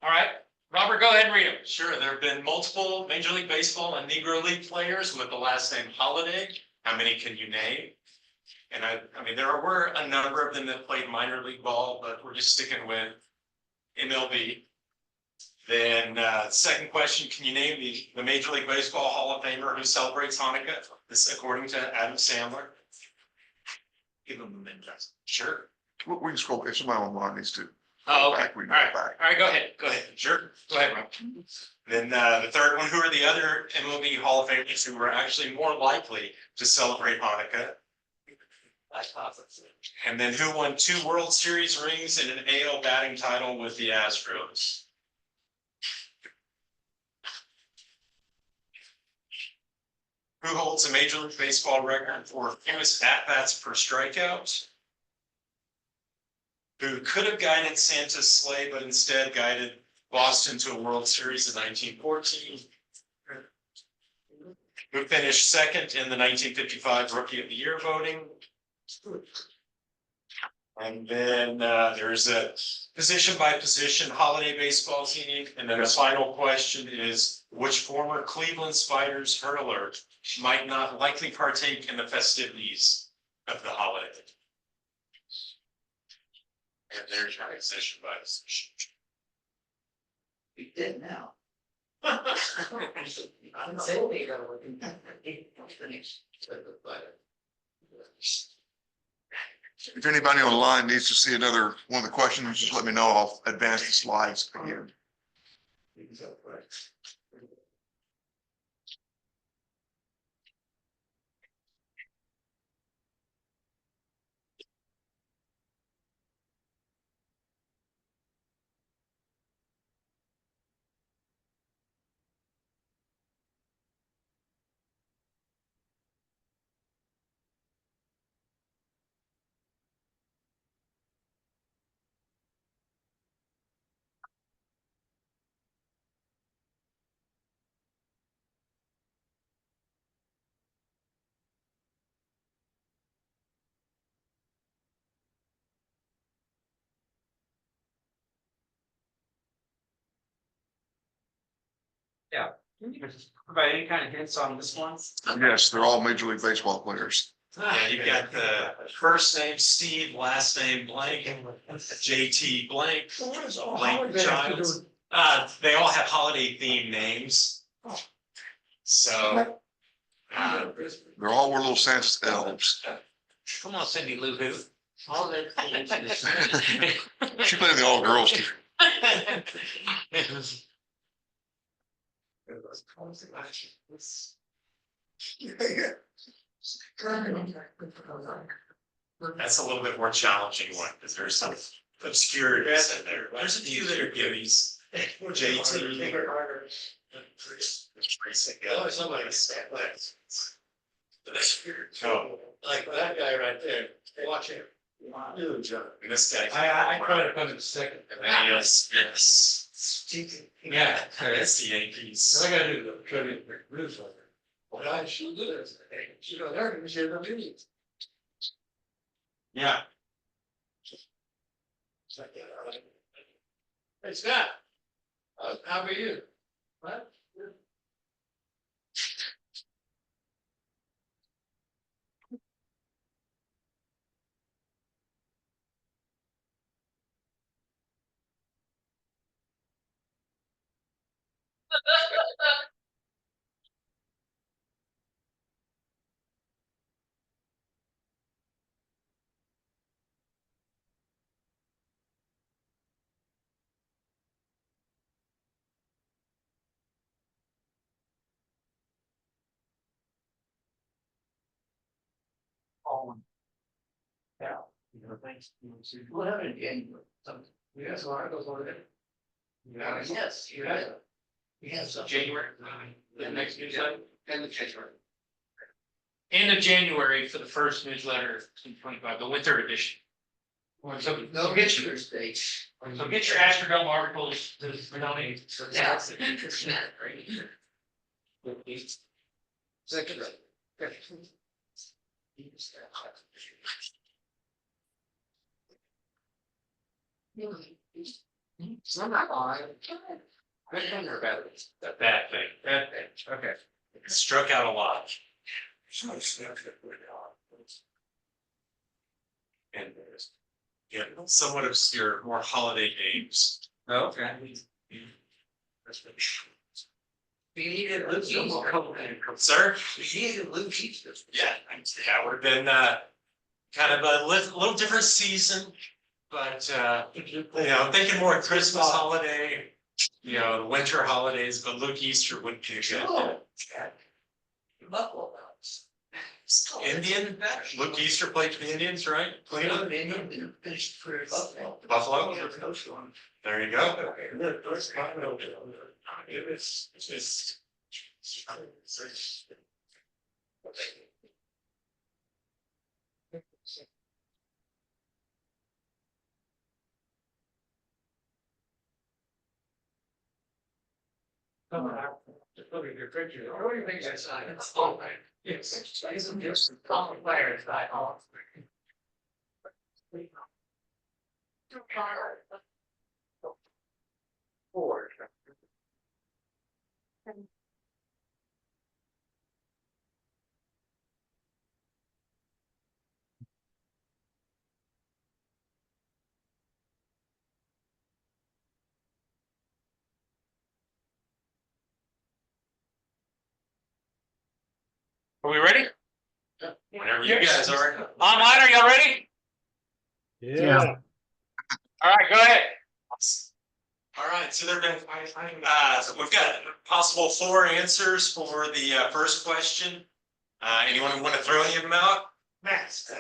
All right, Robert, go ahead and read them. Sure, there have been multiple Major League Baseball and Negro League players with the last name Holiday. How many can you name? And I mean, there were a number of them that played minor league ball, but we're just sticking with MLB. Then, second question, can you name the Major League Baseball Hall of Famer who celebrates Hanukkah? This according to Adam Sandler. Give him a minute. Sure. We can scroll, if somebody online needs to. Oh, okay. Back, we All can go right, back. all right, go ahead, go ahead. Sure. Go ahead, Rob. Then the third one, who are the other MLB Hall of Famers who were actually more likely to celebrate Hanukkah? And then who won 2 World Series rings and an AL batting title with the Astros? Who holds a Major League Baseball record for fewest at-bats per strikeout? Who could have guided Santa's sleigh, but instead guided Boston to a World Series in 1914? Who finished second in the 1955 Rookie of the Year voting? And then there's a position by position holiday baseball team. And then the final question is, which former Cleveland Spiders hurler might not likely partake in the festivities of the holiday? And there's your position by position. We did now. If anybody online needs to see another one of the questions, just let me know. I'll advance the slides again. Can you provide any kind of hints on this one? Yes, they're all Major League Baseball players. Yeah, you've got the first name Steve, last name blank, JT blank, blank Giles. They all have holiday themed names. So. They're all were little Santa elves. Come on, Cindy Lou Who. She played in the all girls team. That's a little bit more challenging one, because there's some obscurities in there. There's a few that are gimmies. JT. Oh, somebody said that. Like that guy right there, watch him. And this guy. I tried to put it second. Yes. Yeah. That's the Yankees. I gotta do the tribute newsletter. But I should do this. You know, they're gonna share the meeting. Yeah. Hey, Scott. How about you? What? Yeah. Thanks. What happened in January? Yes, well, I goes over there. Yes, you have. Yes. January. The next newsletter, end of January. End of January for the first newsletter, 2025, the winter edition. So No, get your your, stage. so get your Astrodome articles to donate. That's interesting. Second. It's not odd. Good thing or bad thing? A bad thing. Bad thing. Okay. Struck out a lot. And there's, yeah, somewhat obscure, more holiday names. Okay. We needed Luke. Sir? We needed Luke. Yeah, that would have been kind of a little different season, but you know, thinking more Christmas holiday, you know, the winter holidays, but Luke Easter would be good. Buffalo. Indian, Luke Easter played for the Indians, right? Cleveland Indian finished for Buffalo. Buffalo? Yeah, coach one. There you go. It's Come on, just look at your picture. What do you think that's on? It's all right. It's just common players that all. Four. Are we ready? Whenever you guys are. Online, are y'all ready? Yeah. All right, go ahead. All right, so there've been, we've got possible 4 answers for the first question. Anyone want to throw any of them out? Max.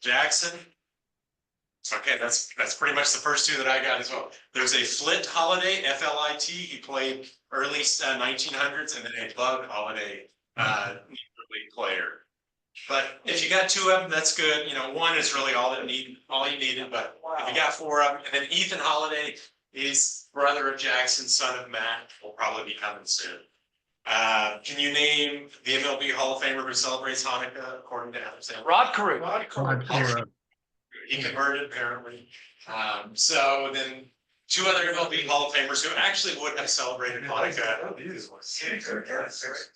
Jackson. Okay, that's pretty much the first 2 that I got as well. There's a Flit Holiday, F-L-I-T. He played early 1900s, and then a Bug Holiday, league player. But if you got 2 of them, that's good. You know, 1 is really all you needed. But if you got 4 of them, and then Ethan Holiday is brother of Jackson, son of Matt, will probably be coming soon. Can you name the MLB Hall of Famer who celebrates Hanukkah according to Adam? Rod Carew. He converted apparently. So then 2 other MLB Hall of Famers who actually would have celebrated Hanukkah.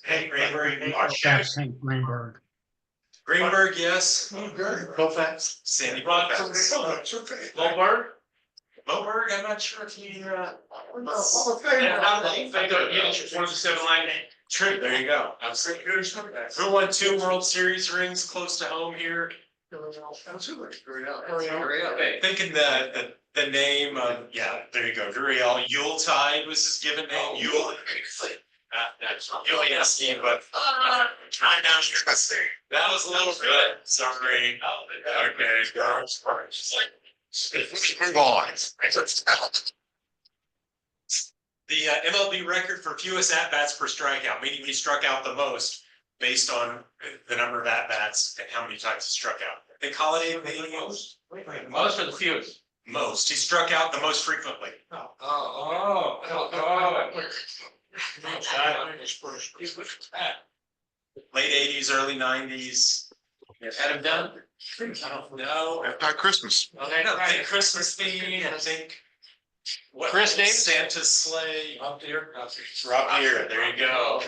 Hank Greenberg. That's Hank Greenberg. Greenberg, yes. Koufax. Sandy Koufax. Moberg, I'm not sure if he, One of the 7 line. True, there you go. Who won 2 World Series rings close to home here? Thinking the name of, yeah, there you go, Gurriel. Yuletide was his given name. Yule. Yes, but that was a little bit. Sorry. The MLB record for fewest at-bats per strikeout, meaning he struck out the most based on the number of at-bats and how many times he struck out. I think Holiday maybe most. Most or the fewest? Most. He struck out the most frequently. Late 80s, early 90s. Had him done? I don't know. Christmas. Okay, No, right. think Christmas theme, I think. What, Chris Davis? Santa's sleigh. Rob Deere, there you go.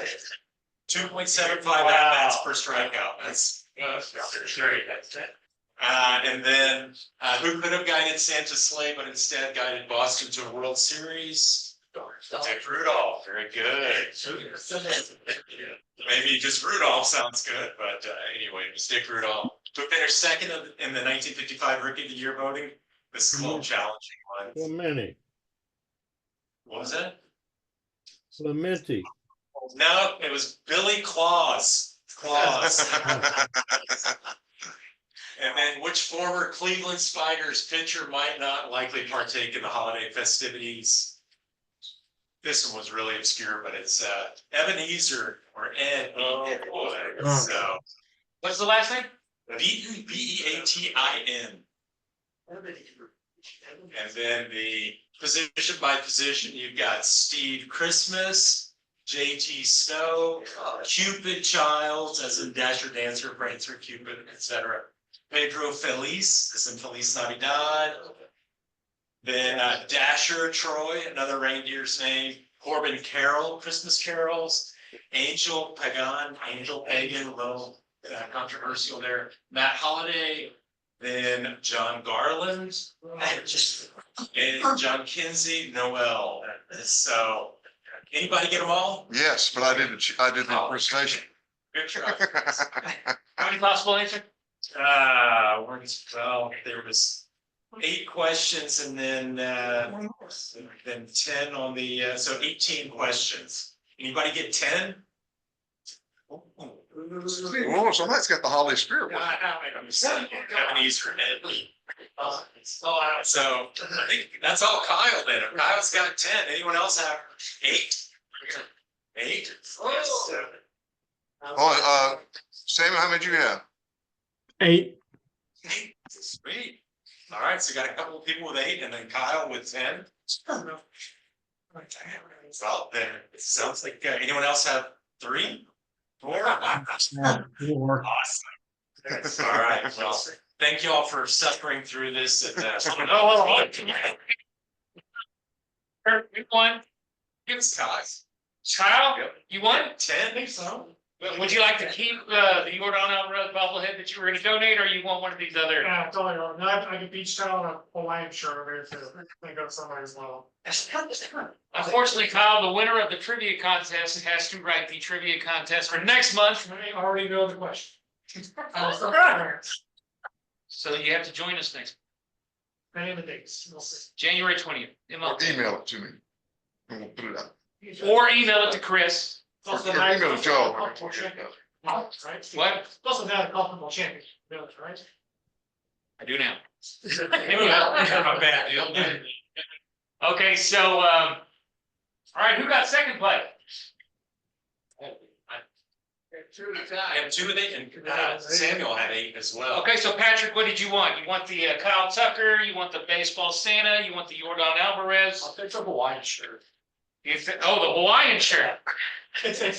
2.75 at-bats per strikeout. That's and then, who could have guided Santa's sleigh, but instead guided Boston to a World Series? Dick Rudolph, very good. Maybe just Rudolph sounds good, but anyway, it was Dick Rudolph. To finish second in the 1955 Rookie of the Year voting. This is a little challenging one. Clemente. What was that? Clemente. No, it was Billy Claus. And then which former Cleveland Spiders pitcher might not likely partake in the holiday festivities? This one was really obscure, but it's Ebenezer or Ed. So What's the last name? Beatin. And then the position by position, you've got Steve Christmas, JT Snow, Cupid Childs, as in Dasher, Dancer, Prancer, Cupid, etc. Pedro Feliz, as in Feliz Navidad. Then Dasher Troy, another reindeer's name. Corbin Carroll, Christmas carols. Angel Pagan, a little controversial there. Matt Holliday. Then John Garland. And John Kinsey, Noel. So, anybody get them all? Yes, but I did the presentation. Good job. How many possible answers? Well, there was 8 questions and then 10 on the, so 18 questions. Anybody get 10? Oh, somebody's got the holiday spirit. with them. Ebenezer Ed. So I think that's all Kyle then. If Kyle's got 10. Anyone else have 8? 8? Oh, Samuel, how many did you have? 8. Sweet. All right, so got a couple of people with 8 and then Kyle with 10. Well, then it sounds like anyone else have 3? 4? Four. Awesome. All right, well, thank you all for suffering through this. Kurt, you won. Give us guys. Kyle, you won? 10? I think so. Would you like to keep the Jordan bobblehead that you were gonna donate, or you want one of these other? Yeah, totally. I could beach towel and a Hawaiian shirt over here too. I think that's somebody as well. Unfortunately, Kyle, the winner of the trivia contest has to write the trivia contest for next month. I already know the question. So you have to join us next, Name and dates, we'll see. January 20th. Or email it to me. And we'll put it out. Or email it to Chris. Or email it to Joe. Right? What? Plus, we've had a comfortable champion, village, right? I do now. Not bad, deal. Okay, so, all right, who got second place? I have 2 of it, and Samuel had 8 as well. Okay, so Patrick, what did you want? You want the Kyle Tucker, you want the baseball Santa, you want the Jordan Alvarez? I'll take the Hawaiian shirt. Oh, the Hawaiian shirt. It's a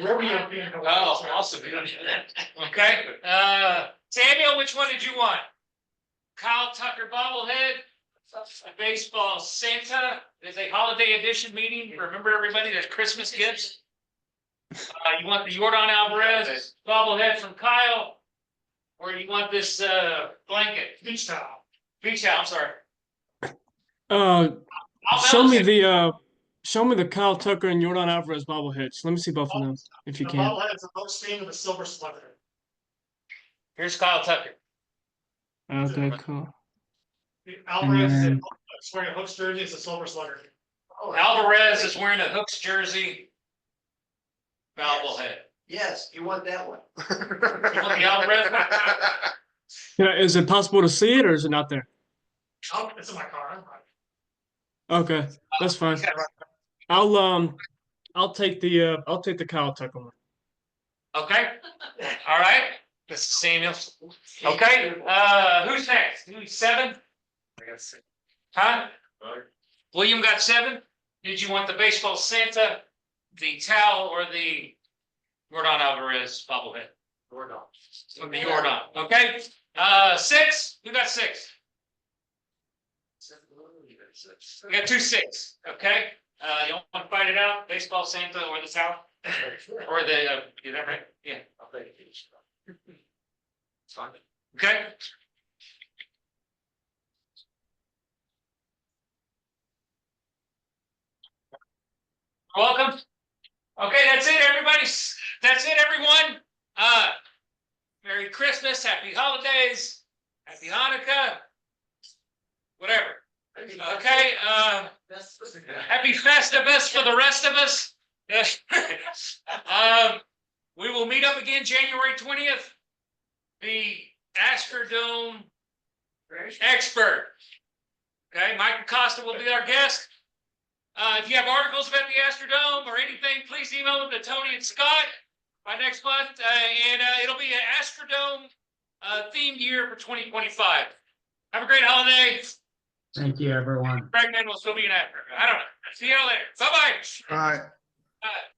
Romeo being. Oh, awesome. Okay, Samuel, which one did you want? Kyle Tucker bobblehead, a baseball Santa, there's a holiday edition meeting, remember everybody, there's Christmas gifts. You want the Jordan Alvarez bobblehead from Kyle, or you want this, blanket? Beach towel. Beach towel, I'm sorry. I'll Show me balance the Kyle Tucker and Jordan Alvarez bobbleheads. Let me see both of them, if you The can. bobblehead is a boat steam with a silver slugger. Here's Kyle Tucker. Okay, cool. The Alvarez is then- wearing a Hooks jersey, it's a silver slugger. Alvarez is wearing a Hooks jersey. Bobblehead. Yes, you want that one. You want the Alvarez? Yeah, is it possible to see it or is it not there? Oh, it's in my car. I'm fine. Okay, that's fine. I'll take the Kyle Tucker one. Okay, all right, Mr. Samuel. Okay, who's next? Who's 7? Huh? William got 7? Did you want the baseball Santa, the towel, or the Jordan Alvarez bobblehead? Jordan. Or the Jordan, okay? 6, who got 6? We got 2 6, okay? You want to fight it out, baseball Santa or the towel? Or the, is that right? Yeah. I'll take it. It's fine. Okay. Welcome. Okay, that's it, everybody. That's it, everyone. Merry Christmas, Happy Holidays, Happy Hanukkah, whatever. Okay, Happy Festivus for the rest of us. We will meet up again January 20th. The Astrodome expert. Okay, Mike Acosta will be our guest. If you have articles about the Astrodome or anything, please email them to Tony and Scott by next month. And it'll be an Astrodome themed year for 2025. Have a great holiday. Thank you, everyone. Pregnant will still be an actor. I don't know. See you all later. Bye-bye. All right. Bye.